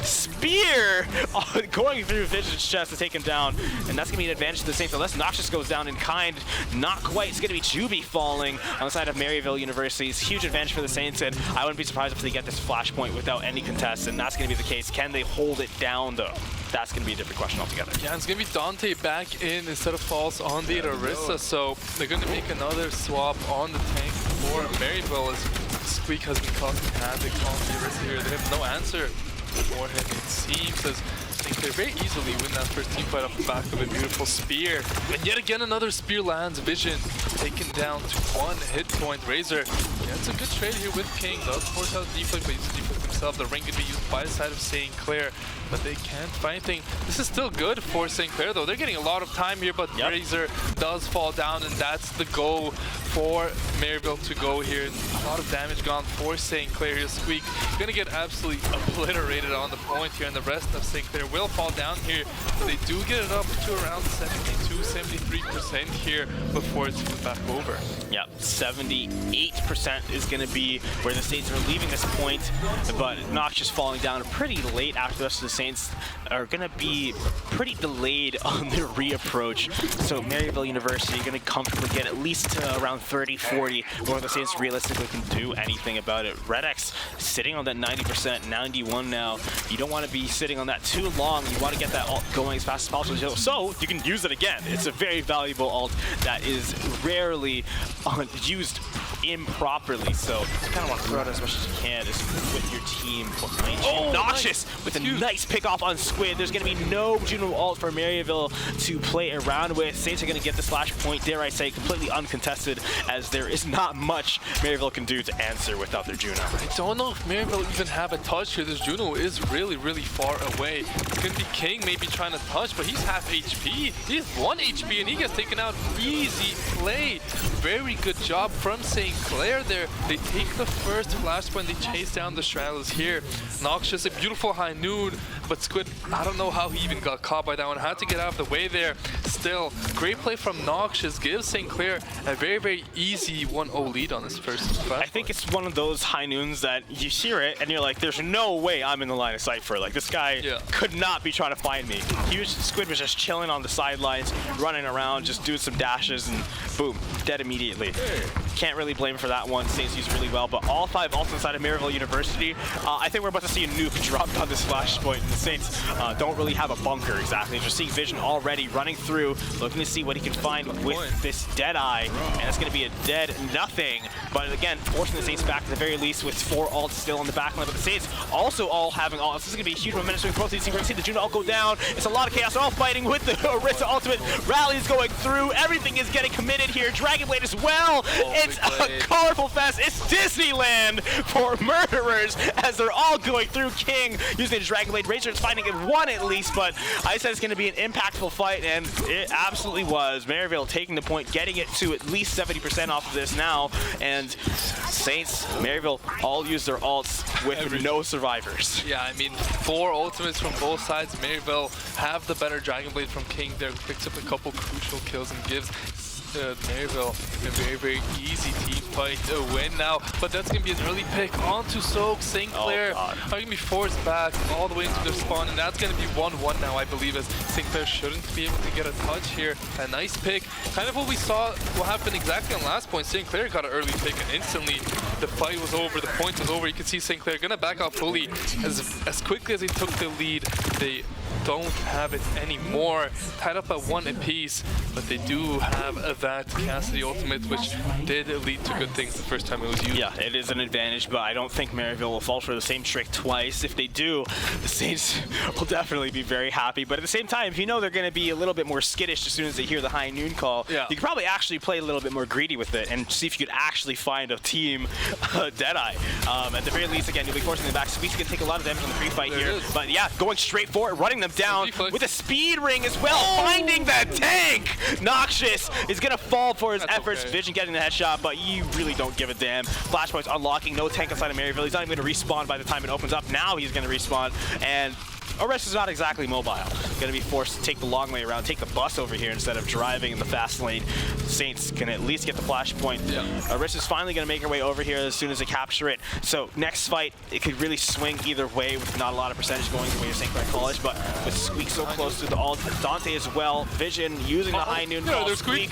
Spear going through Vision's chest to take him down. And that's going to be an advantage to the Saints. Unless Noxious goes down in kind, not quite. It's going to be Juby falling on the side of Maryville University's huge advantage for the Saints. And I wouldn't be surprised if they get this flashpoint without any contest. And that's going to be the case. Can they hold it down, though? That's going to be a different question altogether. Yeah, it's going to be Dante back in instead of False on the Arissa. So they're going to make another swap on the tank for Maryville as Squeak has been causing havoc on the Arissa here. They have no answer for him, it seems, as I think they very easily win that first team fight off the back of a beautiful spear. And yet again, another spear lands. Vision taken down to 1 hit point. Razor gets a good trade here with King. Does force out deflect, but uses deflect himself. The ring can be used by the side of St. Clair, but they can't find anything. This is still good for St. Clair, though. They're getting a lot of time here, but Razor does fall down, and that's the go for Maryville to go here. A lot of damage gone for St. Clair here. Squeak gonna get absolutely obliterated on the point here, and the rest of St. Clair will fall down here. They do get it up to around 72-73% here before it's flipped back over. Yep, 78% is going to be where the Saints are leaving this point, but Noxious falling down pretty late after the rest of the Saints are going to be pretty delayed on their reapproach. So Maryville University going to comfortably get at least to around 30-40 before the Saints realistically can do anything about it. Redex sitting on that 90%, 91 now. You don't want to be sitting on that too long. You want to get that ult going as fast as possible so you can use it again. It's a very valuable ult that is rarely used improperly, so you kind of want to throw it as much as you can with your team behind you. Noxious with a nice pick off on Squid. There's going to be no Juno ult for Maryville to play around with. Saints are going to get the slash point, dare I say, completely uncontested, as there is not much Maryville can do to answer without their Juno. I don't know if Maryville even have a touch here. This Juno is really, really far away. It's going to be King maybe trying to touch, but he's half HP. He's 1 HP, and he gets taken out. Easy play. Very good job from St. Clair there. They take the first flashpoint. They chase down the straggles here. Noxious, a beautiful high noon, but Squid, I don't know how he even got caught by that one. Had to get out of the way there. Still, great play from Noxious. Gives St. Clair a very, very easy 1-0 lead on this first flashpoint. I think it's one of those high noons that you hear it and you're like, there's no way I'm in the line of sight for it. Like, this guy could not be trying to find me. Squid was just chilling on the sidelines, running around, just doing some dashes, and boom, dead immediately. Can't really blame him for that one. Saints used really well, but all 5 ults inside of Maryville University, I think we're about to see a nuke dropped on this flashpoint. The Saints don't really have a bunker exactly. Just seeing Vision already running through, looking to see what he can find with this Deadeye, and it's going to be a dead nothing. But again, forcing the Saints back to the very least with 4 ults still on the back line. But the Saints also all having ults. This is going to be a huge momentum swing for both these teams. We're going to see the Juno ult go down. It's a lot of chaos. They're all fighting with the Arissa ultimate. Rally's going through. Everything is getting committed here. Dragon Blade as well. It's a colorful fest. It's Disneyland for murderers as they're all going through. King using the Dragon Blade. Razor is finding it 1 at least, but I said it's going to be an impactful fight, and it absolutely was. Maryville taking the point, getting it to at least 70% off of this now, and Saints, Maryville all use their ults with no survivors. Yeah, I mean, 4 ultimates from both sides. Maryville have the better Dragon Blade from King there, picks up a couple crucial kills and gives Maryville, a very, very easy team fight win now. But that's going to be an early pick onto Soak. St. Clair are going to be forced back all the way into their spawn, and that's going to be 1-1 now, I believe, as St. Clair shouldn't be able to get a touch here. A nice pick. Kind of what we saw, what happened exactly on last point. St. Clair got an early pick, and instantly the fight was over, the point was over. You can see St. Clair going to back out fully. As quickly as they took the lead, they don't have it anymore. Tied up at 1 apiece, but they do have that Cassidy ultimate, which did lead to good things the first time it was used. Yeah, it is an advantage, but I don't think Maryville will fall for the same trick twice. If they do, the Saints will definitely be very happy. But at the same time, if you know they're going to be a little bit more skittish as soon as they hear the high noon call, you can probably actually play a little bit more greedy with it and see if you could actually find a team Deadeye. At the very least, again, you'll be forcing them back. Squeeze can take a lot of damage on the free fight here. But yeah, going straight for it, running them down with a speed ring as well, finding that tank. Noxious is going to fall for his efforts. Vision getting the headshot, but you really don't give a damn. Flashpoint's unlocking, no tank inside of Maryville. He's not even going to respawn by the time it opens up. Now he's going to respawn, and Arrest is not exactly mobile. Going to be forced to take the long way around, take the bus over here instead of driving in the fast lane. Saints can at least get the flashpoint. Arrest is finally going to make her way over here as soon as they capture it. So next fight, it could really swing either way with not a lot of percentage going the way of St. Clair College, but with Squeak so close to the ult, Dante as well. Vision using the high noon call. Squeak,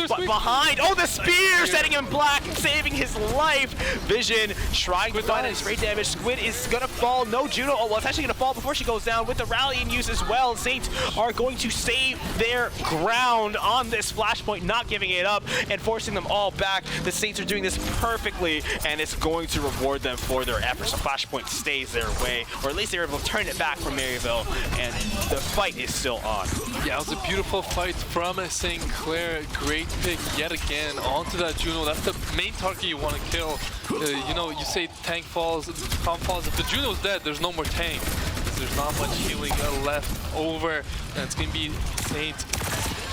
but behind, the spear setting him black and saving his life. Vision trying to find that spray damage. Squid is going to fall. No Juno. Oh, well, it's actually going to fall before she goes down with the rally in use as well. Saints are going to save their ground on this flashpoint, not giving it up and forcing them all back. The Saints are doing this perfectly, and it's going to reward them for their efforts. So flashpoint stays their way, or at least they're able to turn it back from Maryville, and the fight is still on. Yeah, it was a beautiful fight from St. Clair. Great pick yet again onto that Juno. That's the main target you want to kill. You know, you say tank falls, comp falls. If the Juno's dead, there's no more tank. There's not much healing left over, and it's going to be Saints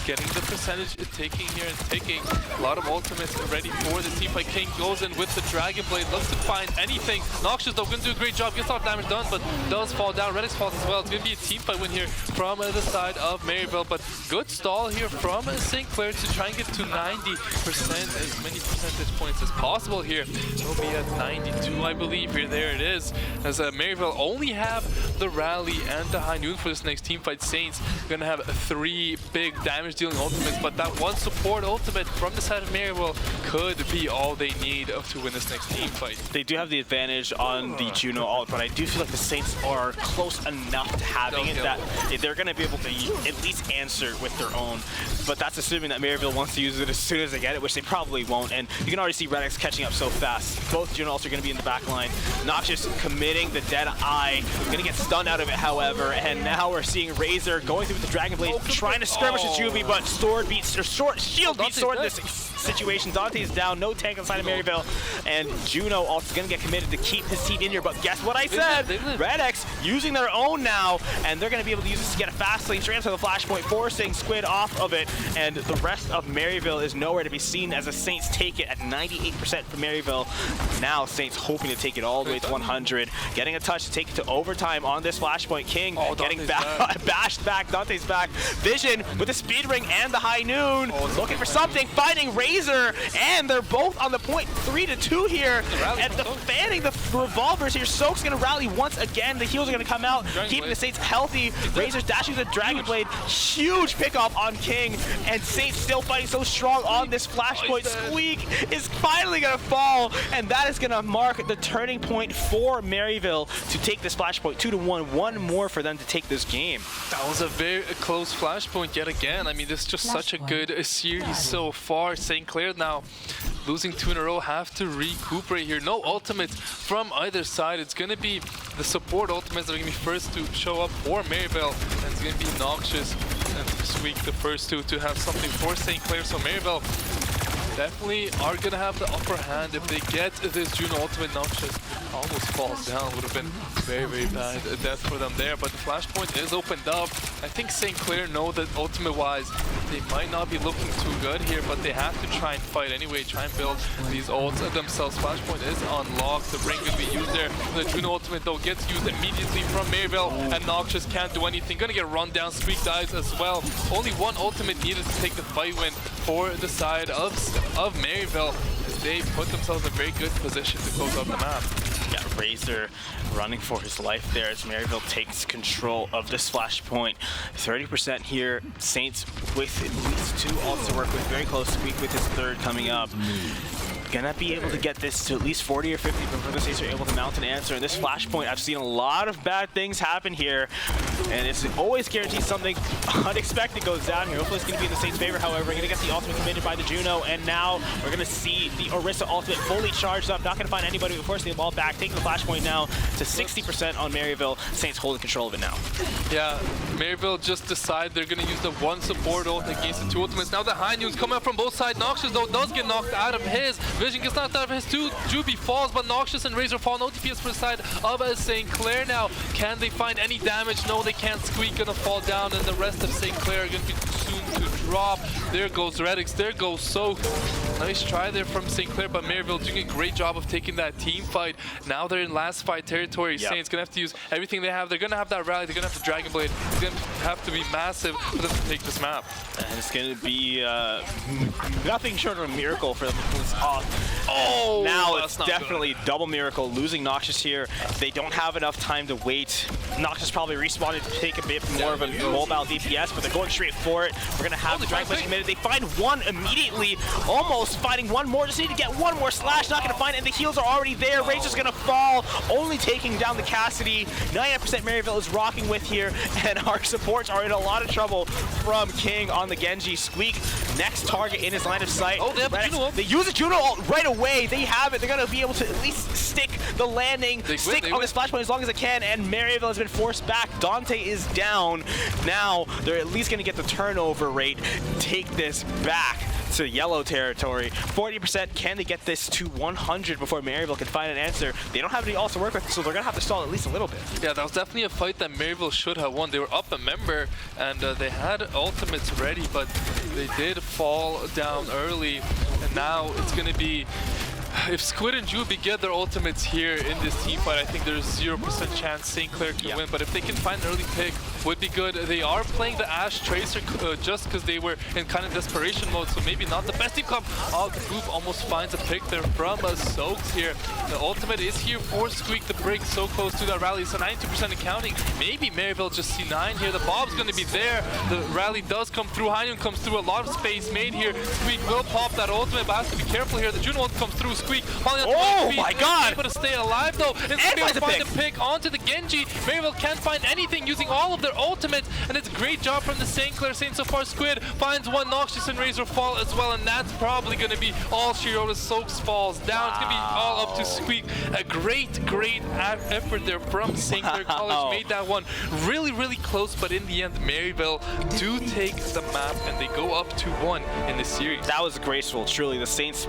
getting the percentage, taking here and taking a lot of ultimates ready for the team fight. King goes in with the Dragon Blade, looks to find anything. Noxious though, going to do a great job, gets a lot of damage done, but does fall down. Redix falls as well. It's going to be a team fight win here from the side of Maryville, but good stall here from St. Clair to try and get to 90%, as many percentage points as possible here. It'll be at 92, I believe. Here, there it is, as Maryville only have the rally and the high noon for this next team fight. Saints going to have 3 big damage dealing ultimates, but that one support ultimate from the side of Maryville could be all they need to win this next team fight. They do have the advantage on the Juno ult, but I do feel like the Saints are close enough to having it that they're going to be able to at least answer with their own. But that's assuming that Maryville wants to use it as soon as they get it, which they probably won't. And you can already see Redix catching up so fast. Both Juno ults are going to be in the back line. Noxious committing the dead eye. Going to get stunned out of it, however. And now we're seeing Razor going through with the Dragon Blade, trying to skirmish with Juby, but shield beats sword in this situation. Dante's down, no tank inside of Maryville, and Juno also going to get committed to keep his team in here, but guess what I said? Red X using their own now, and they're going to be able to use this to get a fast lane straight into the flashpoint, forcing Squid off of it, and the rest of Maryville is nowhere to be seen as the Saints take it at 98% for Maryville. Now Saints hoping to take it all the way to 100, getting a touch to take it to overtime on this flashpoint. King getting bashed back, Dante's back. Vision with the speed ring and the high noon, looking for something, finding Razor, and they're both on the point. 3-2 here, and fanning the revolvers here. Soak's gonna rally once again. The heals are gonna come out, keeping the Saints healthy. Razor's dashing the Dragon Blade, huge pickoff on King, and Saints still fighting so strong on this flashpoint. Squeak is finally gonna fall, and that is gonna mark the turning point for Maryville to take this flashpoint 2-1. One more for them to take this game. That was a very close flashpoint yet again. I mean, this is just such a good series so far. St. Clair now losing 2 in a row, have to recuperate here. No ultimates from either side. It's going to be the support ultimates that are going to be first to show up for Maryville, and it's going to be Noxious and Squeak, the first two to have something for St. Clair. So Maryville definitely are going to have the upper hand if they get this Juno ultimate. Noxious almost falls down. Would have been very, very bad death for them there. But the flashpoint is opened up. I think St. Clair know that ultimate-wise, they might not be looking too good here, but they have to try and fight anyway, try and build these ults themselves. Flashpoint is unlocked. The ring will be used there. The Juno ultimate, though, gets used immediately from Maryville, and Noxious can't do anything. Gonna get run down. Squeak dies as well. Only one ultimate needed to take the fight win for the side of Maryville, as they put themselves in a very good position to close out the map. Yeah, Razor running for his life there as Maryville takes control of this flashpoint. 30% here. Saints with at least 2 ults to work with. Very close. Squeak with his 3rd coming up. Gonna be able to get this to at least 40 or 50 before the Saints are able to mount an answer. And this flashpoint, I've seen a lot of bad things happen here, and it's always guaranteed something unexpected goes down here. Hopefully it's gonna be in the Saints' favor. However, we're gonna get the ultimate committed by the Juno, and now we're gonna see the Orisa ultimate fully charged up. Not gonna find anybody, but forcing the ball back, taking the flashpoint now to 60% on Maryville. Saints holding control of it now. Yeah, Maryville just decide they're gonna use the 1 support ult against the 2 ultimates. Now the high news coming up from both sides. Noxious, though, does get knocked out of his. Vision gets knocked out of his too. Juby falls, but Noxious and Razor fall. No DPS for the side of St. Clair now. Can they find any damage? No, they can't. Squeak gonna fall down, and the rest of St. Clair are gonna be soon to drop. There goes Redix. There goes Soak. Nice try there from St. Clair, but Maryville doing a great job of taking that team fight. Now they're in last fight territory. Yep. Saints gonna have to use everything they have. They're gonna have that rally. They're gonna have the Dragon Blade. It's gonna have to be massive for them to take this map. And it's gonna be nothing short of a miracle for them to pull this off. Oh, now that's it's not definitely good. double miracle. Losing Noxious here. They don't have enough time to wait. Noxious probably respawned to take a bit more of a mobile DPS, but they're going straight for it. We're gonna have the Dragon Blade committed. They find one immediately, almost finding one more. Just need to get one more slash. Not gonna find it, and the heals are already there. Razor's gonna fall, only taking down the Cassidy. 99% Maryville is rocking with here, and our supports are in a lot of trouble from King on the Genji. Squeak, next target in his line of sight. Oh, they have the Juno ult. They use the Juno ult right away. They have it. They're gonna be able to at least stick the landing, stick on this flashpoint as long as they can, and Maryville has been forced back. Dante is down. Now they're at least gonna get the turnover rate, take this back to yellow territory. 40%, can they get this to 100 before Maryville can find an answer? They don't have any ults to work with, so they're gonna have to stall at least a little bit. Yeah, that was definitely a fight that Maryville should have won. They were up a member, and they had ultimates ready, but they did fall down early, and now it's gonna be, if Squid and Juby get their ultimates here in this team fight, I think there's 0% chance St. Clair can win. But if they can find an early pick, would be good. They are playing the Ashe Tracer just because they were in kind of desperation mode, so maybe not the best team comp. Oh, the group almost finds a pick there from Soaks here. The ultimate is here for Squeak. The break so close to that rally, so 92% accounting. Maybe Maryville just C9 here. The Bob's going to be there. The rally does come through. Hainyun comes through. A lot of space made here. Squeak will pop that ultimate, but has to be careful here. The Juno ult comes through. Squeak. Oh my god! Able to stay alive though. And be able to find the pick onto the Genji. Maryville can't find anything using all of their ultimates, and it's a great job from the St. Clair Saints so far. Squid finds one. Noxious and Razor fall as well, and that's probably going to be all Shirota. Soaks falls down. It's going to be all up to Squeak. A great effort there from St. Clair College. Made that one really, really close, but in the end, Maryville do take the map, and they go up to 1 in the series. That was graceful, truly. The Saints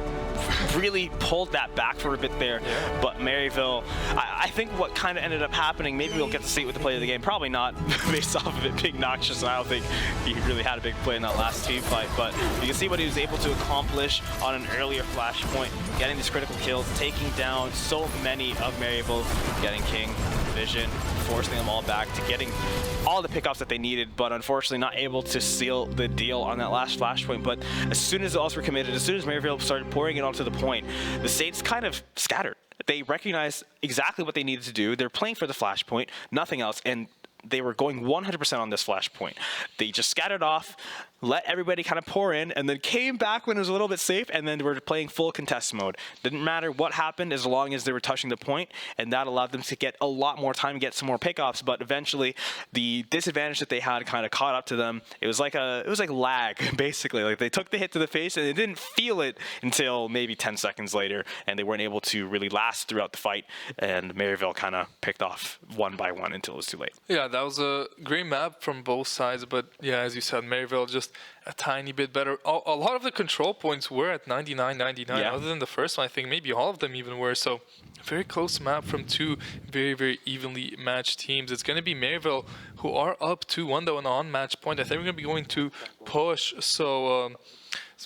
really pulled that back for a bit there, but Maryville, I think what kind of ended up happening, maybe we'll get to see it with the play of the game, probably not based off of it being Noxious. I don't think he really had a big play in that last team fight, but you can see what he was able to accomplish on an earlier flashpoint, getting these critical kills, taking down so many of Maryville, getting King, Vision, forcing them all back to getting all the pickoffs that they needed, but unfortunately not able to seal the deal on that last flashpoint. But as soon as the ults were committed, as soon as Maryville started pouring it onto the point, the Saints kind of scattered. They recognized exactly what they needed to do. They're playing for the flashpoint, nothing else, and they were going 100% on this flashpoint. They just scattered off, let everybody kind of pour in, and then came back when it was a little bit safe, and then they were playing full contest mode. Didn't matter what happened as long as they were touching the point, and that allowed them to get a lot more time, get some more pickoffs, but eventually the disadvantage that they had kind of caught up to them. It was like lag, basically. Like they took the hit to the face, and they didn't feel it until maybe 10 seconds later, and they weren't able to really last throughout the fight, and Maryville kind of picked off one by one until it was too late. Yeah, that was a great map from both sides, but yeah, as you said, Maryville just a tiny bit better. A lot of the control points were at 99, 99. Yeah. Other than the first one, I think maybe all of them even were. So very close map from two very, very evenly matched teams. It's going to be Maryville who are up 2-1 though, and on match point. I think we're going to be going to push. So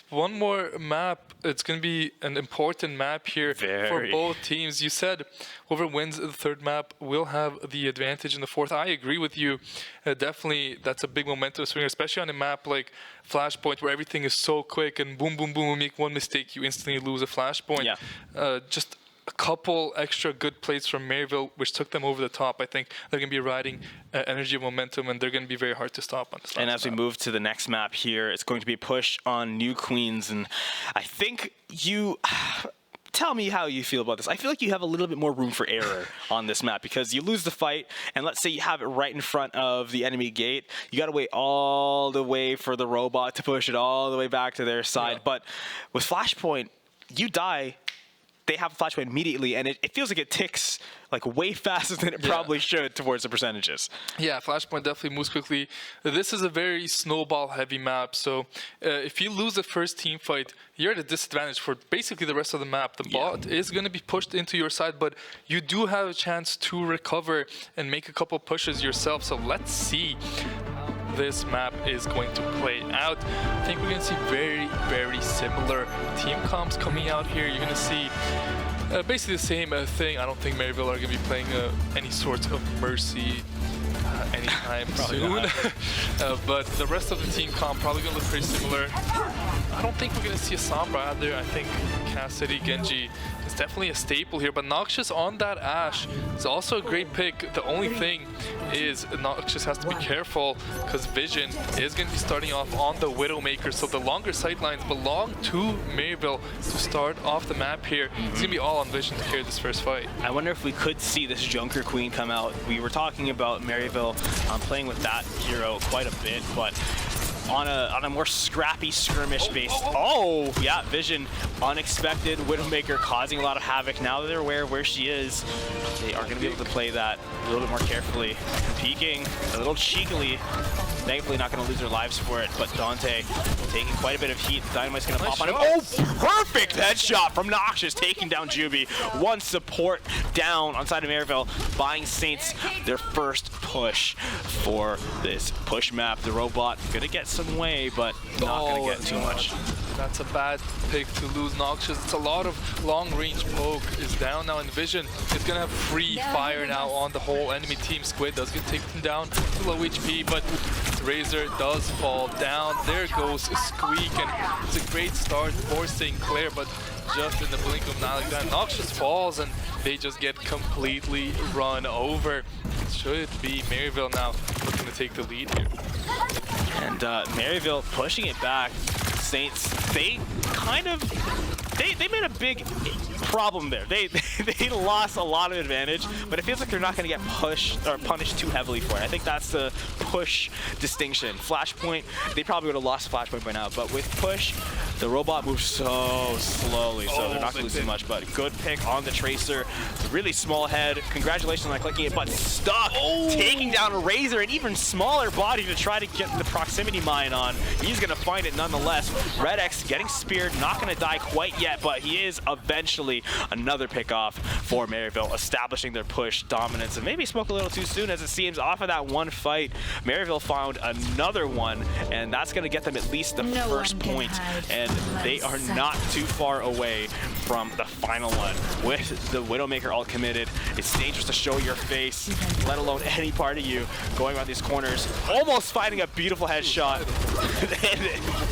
one more map. It's going to be an important map here for both teams. You said whoever wins the third map will have the advantage in the fourth. I agree with you. Definitely, that's a big momentum swinger, especially on a map like Flashpoint where everything is so quick and boom, boom, boom. You make one mistake, you instantly lose a Flashpoint. Yeah. Just a couple extra good plays from Maryville, which took them over the top. I think they're going to be riding energy and momentum, and they're going to be very hard to stop on this. And as we move to the next map here, it's going to be a push on New Queens. And I think you... Tell me how you feel about this. I feel like you have a little bit more room for error on this map because you lose the fight, and let's say you have it right in front of the enemy gate. You got to wait all the way for the robot to push it all the way back to their side. Yeah. But with Flashpoint, you die, they have a Flashpoint immediately, and it feels like it ticks like way faster than it probably should towards the percentages. Yeah, Flashpoint definitely moves quickly. This is a very snowball-heavy map, so if you lose the first team fight, you're at a disadvantage for basically the rest of the map. The bot is going to be pushed into your side, but you do have a chance to recover and make a couple pushes yourself, so let's see this map is going to play out. I think we're going to see very, very similar team comps coming out here. You're going to see basically the same thing. I don't think Maryville are going to be playing any sort of Mercy anytime soon. But the rest of the team comp probably going to look pretty similar. I don't think we're going to see a Sombra out there. I think Cassidy, Genji is definitely a staple here. But Noxious on that Ashe is also a great pick. The only thing is Noxious has to be careful because Vision is going to be starting off on the Widowmaker. So the longer sightlines belong to Maryville to start off the map here. It's going to be all on Vision to carry this first fight. I wonder if we could see this Junker Queen come out. We were talking about Maryville playing with that hero quite a bit, but on a more scrappy skirmish base. Oh, yeah, Vision, unexpected Widowmaker causing a lot of havoc. Now that they're aware of where she is, they are going to be able to play that a little bit more carefully. Peeking a little cheekily. Thankfully not going to lose their lives for it, but Dante taking quite a bit of heat. Dynamite's going to pop on him. Oh, perfect headshot from Noxious, taking down Juby. One support down on side of Maryville, buying Saints their first push for this push map. The robot going to get some way, but not going to get too much. That's a bad pick to lose Noxious. It's a lot of long-range poke is down now in Vision. It's going to have free fire now on the whole enemy team. Squid does get taken down to low HP, but Razor does fall down. There goes Squeak, and it's a great start forcing Clair, but just in the blink of an eye like that, Noxious falls, and they just get completely run over. It should be Maryville now looking to take the lead here. And Maryville pushing it back. Saints, they kind of, they made a big problem there. They lost a lot of advantage, but it feels like they're not going to get pushed or punished too heavily for it. I think that's the push distinction. Flashpoint, they probably would have lost Flashpoint by now, but with push, the robot moves so slowly, so they're not going to lose too much. But good pick on the Tracer. Really small head. Congratulations on clicking it, but stuck. Taking down a Razor, an even smaller body to try to get the proximity mine on. He's going to find it nonetheless. Red X getting speared, not going to die quite yet, but he is eventually another pick off for Maryville, establishing their push dominance. And maybe spoke a little too soon, as it seems off of that one fight. Maryville found another one, and that's going to get them at least the first point. And they are not too far away from the final one. With the Widowmaker all committed, it's dangerous to show your face, let alone any part of you, going around these corners, almost finding a beautiful headshot.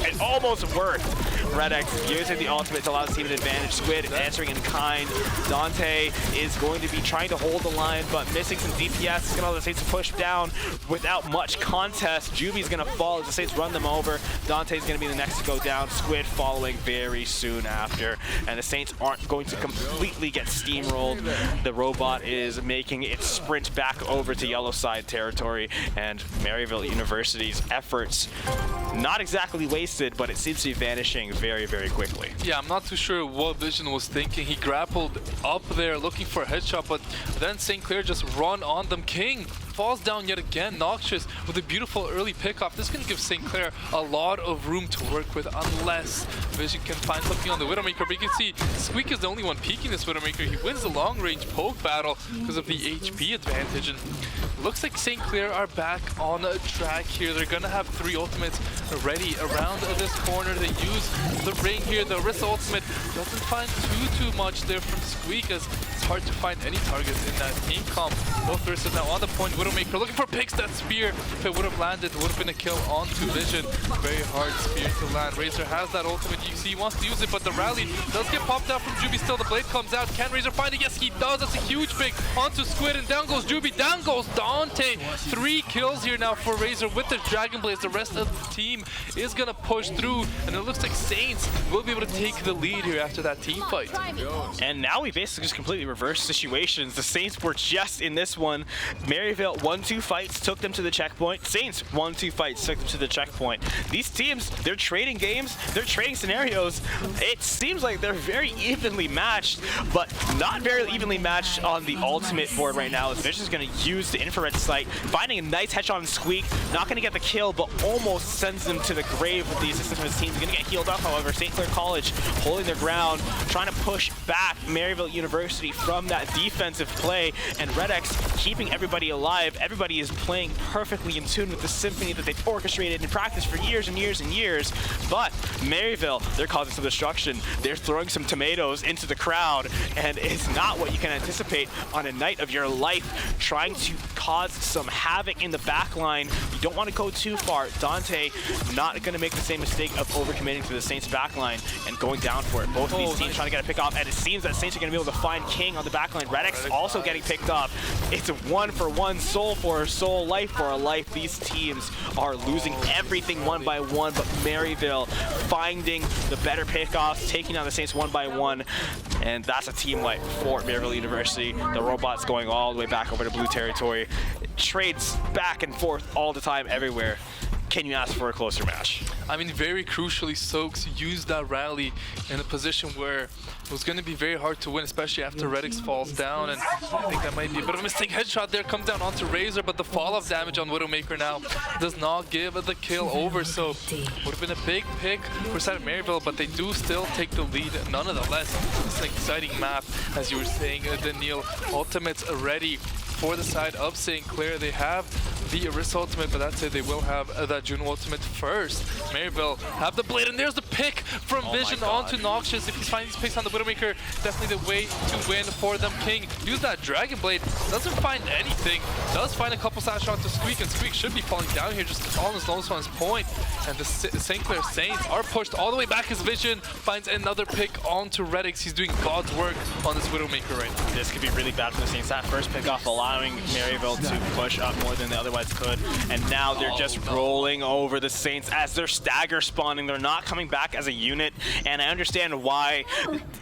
and almost worked. Red X using the ultimate to allow the team an advantage. Squid answering in kind. Dante is going to be trying to hold the line, but missing some DPS. It's going to allow the Saints to push down without much contest. Juby's going to fall as the Saints run them over. Dante's going to be the next to go down. Squid following very soon after. And the Saints aren't going to completely get steamrolled. The robot is making its sprint back over to yellow side territory, and Maryville University's efforts not exactly wasted, but it seems to be vanishing very, very quickly. Yeah, I'm not too sure what Vision was thinking. He grappled up there looking for a headshot, but then St. Clair just run on them. King falls down yet again. Noxious with a beautiful early pickoff. This is going to give St. Clair a lot of room to work with unless Vision can find something on the Widowmaker. But you can see Squeak is the only one peeking this Widowmaker. He wins the long-range poke battle because of the HP advantage. And looks like St. Clair are back on a track here. They're going to have 3 ultimates ready around this corner. They use the ring here. The Orisa ultimate doesn't find too much there from Squeak, as it's hard to find any targets in that team comp. Both Orisas now on the point. Widowmaker looking for picks. That spear, if it would have landed, would have been a kill onto Vision. Very hard spear to land. Razor has that ultimate. You see he wants to use it, but the rally does get popped out from Juby still. The blade comes out. Can Razor find it? Yes, he does. That's a huge pick onto Squid, and down goes Juby. Down goes Dante. 3 kills here now for Razor with the Dragon Blades. The rest of the team is going to push through, and it looks like Saints will be able to take the lead here after that team fight. And now we basically just completely reversed situations. The Saints were just in this one. Maryville 1-2 fights took them to the checkpoint. Saints 1-2 fights took them to the checkpoint. These teams, they're trading games, they're trading scenarios. It seems like they're very evenly matched, but not very evenly matched on the ultimate board right now. Vision's going to use the infrared sight, finding a nice headshot on Squeak. Not going to get the kill, but almost sends them to the grave with the assistance from his team. He's going to get healed up, however. St. Clair College holding their ground, trying to push back Maryville University from that defensive play, and Red X keeping everybody alive. Everybody is playing perfectly in tune with the symphony that they've orchestrated and practiced for years and years and years. But Maryville, they're causing some destruction. They're throwing some tomatoes into the crowd, and it's not what you can anticipate on a night of your life, trying to cause some havoc in the back line. You don't want to go too far. Dante not going to make the same mistake of overcommitting to the Saints back line and going down for it. Both of these teams trying to get a pick off, and it seems that Saints are going to be able to find King on the back line. Red X also getting picked up. It's a 1-for-1, soul for a soul, life for a life. These teams are losing everything one by one, but Maryville finding the better pickoffs, taking down the Saints one by one, and that's a team wipe for Maryville University. The robots going all the way back over to blue territory. Trades back and forth all the time, everywhere. Can you ask for a closer match? I mean, very crucially, Soaks used that rally in a position where it was going to be very hard to win, especially after Redix falls down, and I think that might be a bit of a mistake. Headshot there comes down onto Razor, but the fall-off damage on Widowmaker now does not give the kill over, so would have been a big pick for side of Maryville, but they do still take the lead nonetheless. It's an exciting map, as you were saying, Daniil. Ultimates ready for the side of St. Clair. They have the Orisa ultimate, but that's it. They will have that Juno ultimate first. Maryville have the blade, and there's the pick from Vision onto Noxious. If he's finding these picks on the Widowmaker, definitely the way to win for them. King use that Dragon Blade, doesn't find anything, does find a couple slash shots to Squeak, and Squeak should be falling down here just on his lowest one's point. And the St. Clair Saints are pushed all the way back as Vision finds another pick onto Redix. He's doing God's work on this Widowmaker right now. This could be really bad for the Saints. That first pick off allowing Maryville to push up more than they otherwise could, and now they're just rolling over the Saints as they're stagger spawning. They're not coming back as a unit, and I understand why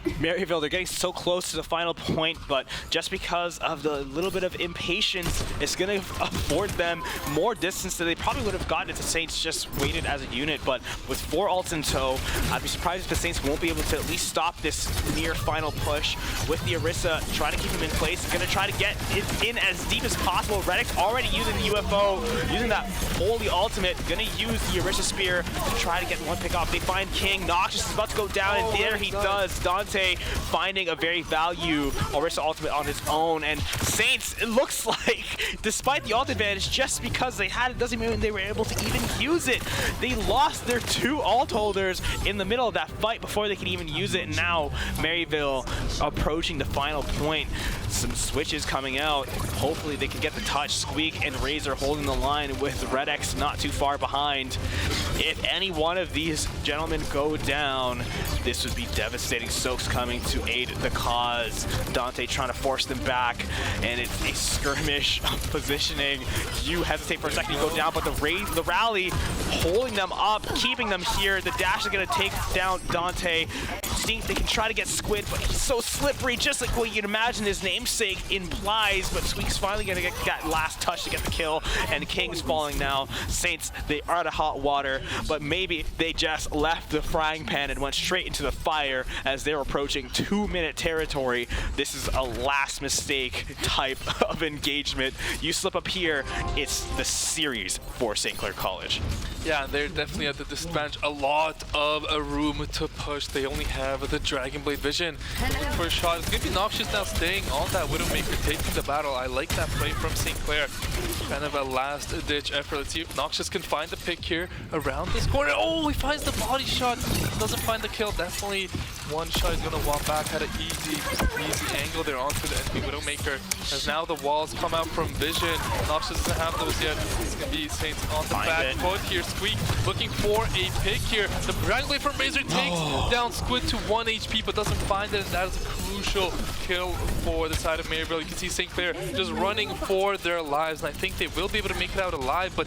Maryville, they're getting so close to the final point, but just because of the little bit of impatience, it's going to afford them more distance than they probably would have gotten if the Saints just waited as a unit. But with 4 ults in tow, I'd be surprised if the Saints won't be able to at least stop this near final push with the Orisa, trying to keep him in place. Going to try to get it in as deep as possible. Redix already using the UFO, using that holy ultimate, gonna use the Orisa Spear to try to get one pick off. They find King. Noxious is about to go down, and there he does. Dante finding a very value Orisa ultimate on his own, and Saints, it looks like, despite the ult advantage, just because they had it doesn't mean they were able to even use it. They lost their 2 ult holders in the middle of that fight before they could even use it, and now Maryville approaching the final point. Some switches coming out. Hopefully they can get the touch. Squeak and Razor holding the line with Red X not too far behind. If any one of these gentlemen go down, this would be devastating. Soaks coming to aid the cause. Dante trying to force them back, and it's a skirmish positioning. You hesitate for a second, you go down, but the rally holding them up, keeping them here. The dash is going to take down Dante. instinct. They can try to get Squid, but he's so slippery, just like what you'd imagine his namesake implies. But Squeak's finally going to get that last touch to get the kill, and King's falling now. Saints, they are out of hot water, but maybe they just left the frying pan and went straight into the fire as they're approaching 2-minute territory. This is a last mistake type of engagement. You slip up here, it's the series for St. Clair College. Yeah, they're definitely at the disadvantage. A lot of a room to push. They only have the Dragon Blade vision. For a shot, it's going to be Noxious now staying on that Widowmaker, taking the battle. I like that play from St. Clair. Kind of a last-ditch effort. Let's see if Noxious can find the pick here around this corner. Oh, he finds the body shot. Doesn't find the kill. Definitely one shot is going to walk back. Had an easy angle there onto the enemy Widowmaker. As now the walls come out from vision. Noxious doesn't have those yet. It's going to be Saints on the back foot here. Squeak looking for a pick here. The Dragon Blade from Razor takes down Squid to 1 HP, but doesn't find it, and that is a crucial kill for the side of Maryville. You can see St. Clair just running for their lives, and I think they will be able to make it out alive, but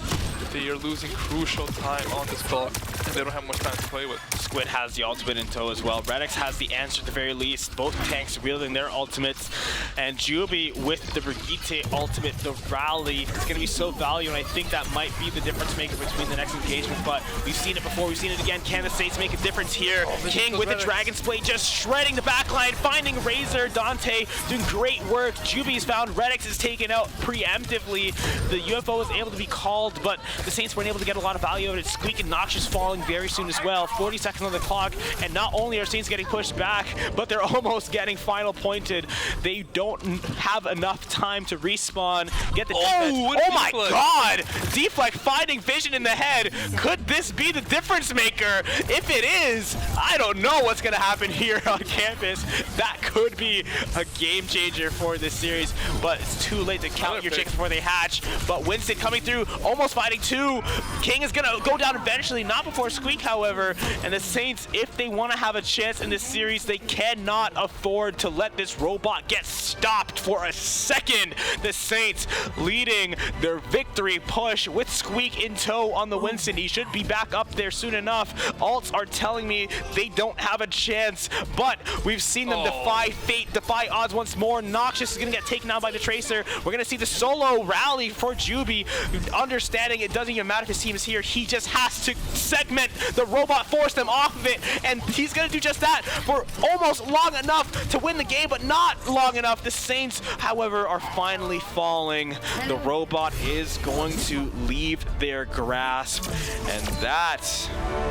they are losing crucial time on this block, and they don't have much time to play with. Squid has the ultimate in tow as well. Redix has the answer at the very least. Both tanks wielding their ultimates, and Juby with the Brigitte ultimate, the rally. It's going to be so valuable, and I think that might be the difference maker between the next engagement, but we've seen it before, we've seen it again. Can the Saints make a difference here? King with the Dragon's Blade just shredding the backline, finding Razor. Dante doing great work. Juby's found. Redix is taken out preemptively. The UFO was able to be called, but the Saints weren't able to get a lot of value out of it. Squeak and Noxious falling very soon as well. 40 seconds on the clock, and not only are Saints getting pushed back, but they're almost getting final pointed. They don't have enough time to respawn, get the defense. Oh my god! Deflect finding vision in the head. Could this be the difference maker? If it is, I don't know what's going to happen here on campus. That could be a game changer for this series, but it's too late to count your chickens before they hatch. But Winston coming through, almost fighting two. King is going to go down eventually, not before Squeak, however. And the Saints, if they want to have a chance in this series, they cannot afford to let this robot get stopped for a second. The Saints leading their victory push with Squeak in tow on the Winston. He should be back up there soon enough. Alts are telling me they don't have a chance, but we've seen them defy fate, defy odds once more. Noxious is going to get taken down by the Tracer. We're going to see the solo rally for Juby, understanding it doesn't even matter if his team is here. He just has to segment the robot, force them off of it, and he's going to do just that for almost long enough to win the game, but not long enough. The Saints, however, are finally falling. The robot is going to leave their grasp, and that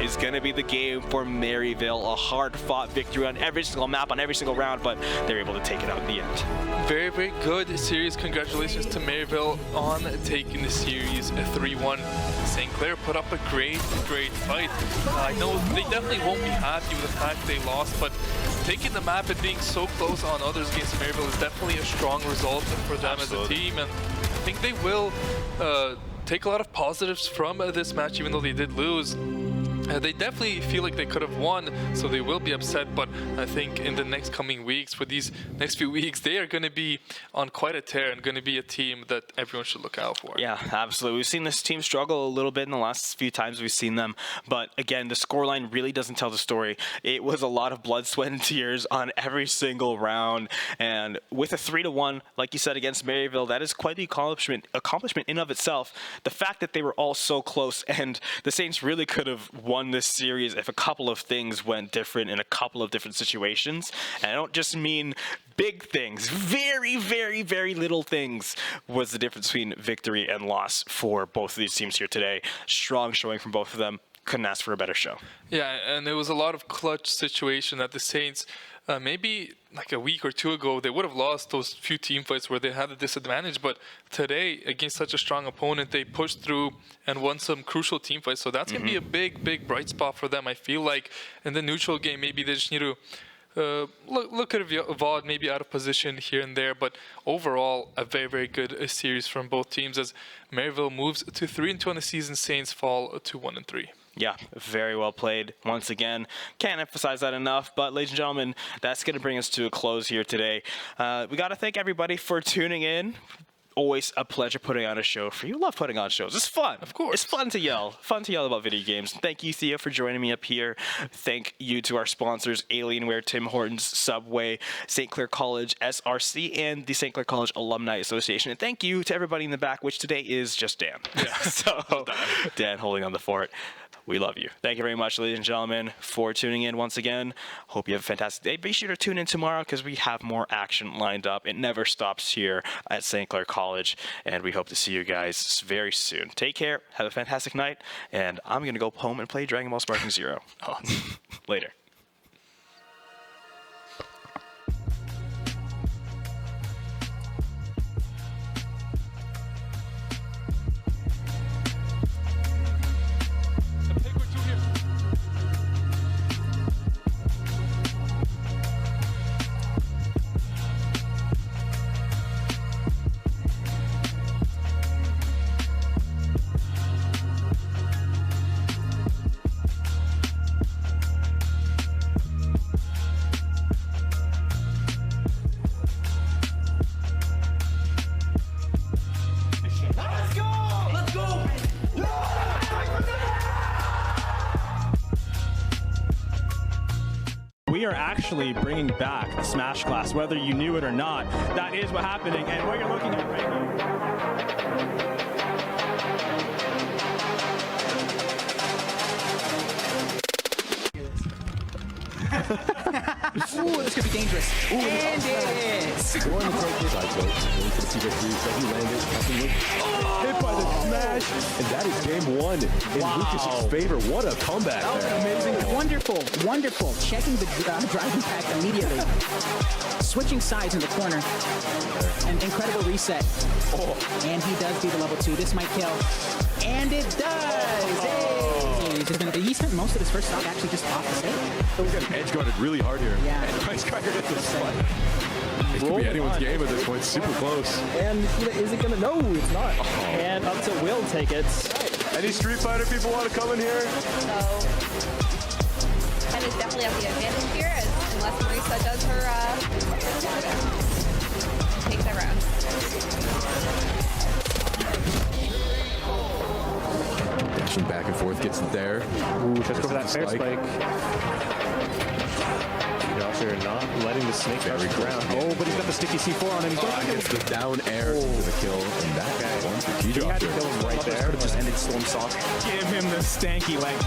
is going to be the game for Maryville. A hard-fought victory on every single map, on every single round, but they're able to take it out in the end. Very, very good series. Congratulations to Maryville on taking the series 3-1. St. Clair put up a great fight. I know they definitely won't be happy with the fact they lost, but taking the map and being so close on others against Maryville is definitely a strong result for them as a team, and I think they will take a lot of positives from this match, even though they did lose. They definitely feel like they could have won, so they will be upset, but I think in the next coming weeks, for these next few weeks, they are going to be on quite a tear and going to be a team that everyone should look out for. Yeah, absolutely. We've seen this team struggle a little bit in the last few times we've seen them, but again, the scoreline really doesn't tell the story. It was a lot of blood, sweat, and tears on every single round, and with a 3-1, like you said, against Maryville, that is quite the accomplishment in of itself. The fact that they were all so close, and the Saints really could have won this series if a couple of things went different in a couple of different situations. And I don't just mean big things. Very, very, very little things was the difference between victory and loss for both of these teams here today. Strong showing from both of them. Couldn't ask for a better show. Yeah, and there was a lot of clutch situation that the Saints, maybe like a week or two ago, they would have lost those few team fights where they had a disadvantage. But today, against such a strong opponent, they pushed through and won some crucial team fights. So that's going to be a big bright spot for them. I feel like in the neutral game, maybe they just need to look at VOD maybe out of position here and there, but overall a very good series from both teams as Maryville moves to 3-2 on the season. Saints fall to 1-3. Yeah, very well played. Once again, can't emphasize that enough. But ladies and gentlemen, that's going to bring us to a close here today. We got to thank everybody for tuning in. always a pleasure putting on a show for you. Love putting on shows. It's fun. Of course. It's fun to yell. Fun to yell about video games. Thank you, Theo, for joining me up here. Thank you to our sponsors, Alienware, Tim Hortons, Subway, St. Clair College, SRC, and the St. Clair College Alumni Association. And thank you to everybody in the back, which today is just Dan. Yeah. So, Dan holding on the fort. We love you. Thank you very much, ladies and gentlemen, for tuning in once again. Hope you have a fantastic day. Be sure to tune in tomorrow because we have more action lined up. It never stops here at St. Clair College, and we hope to see you guys very soon. Take care. Have a fantastic night, and I'm going to go home and play Dragon Ball Sparking Zero. Later. We are actually bringing back the Smash class, whether you knew it or not. That is what's happening, and what you're looking at right now. Ooh, this could be dangerous. Ooh, and it is. Going to take this side tilt. Going for the TJ3. He landed. Hit by the smash. And that is game one in Lucas's favor. What a comeback there. Amazing. Wonderful, wonderful. Checking the driving pack immediately. Switching sides in the corner. An incredible reset. And he does do the level 2. This might kill. And it does. Hey. He spent most of his first stock actually just off the stage. We got edge guarded really hard here. Yeah. And Icecracker hit the spike. It could be anyone's game at this point. Super close. And is it gonna? No, it's not. And up to Will take it. Any Street Fighter people want to come in here? So, Ken is definitely at the advantage here, unless Marisa does her, take the round. Dashing back and forth, gets it there. Ooh, just go for that fair spike. They're not letting the snake touch the ground. Oh, but he's got the sticky C4 on him. He's Gets the down air to the kill. And that one's the key he drop had to kill him right there. Could have just ended Storm Sock. Give him the stanky leg.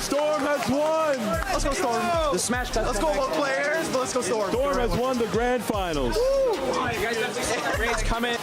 Storm has won! Let's go, Storm. The Smash cut. Let's go, players. Let's go, Storm. Storm has won the grand finals. All right, guys, that's coming.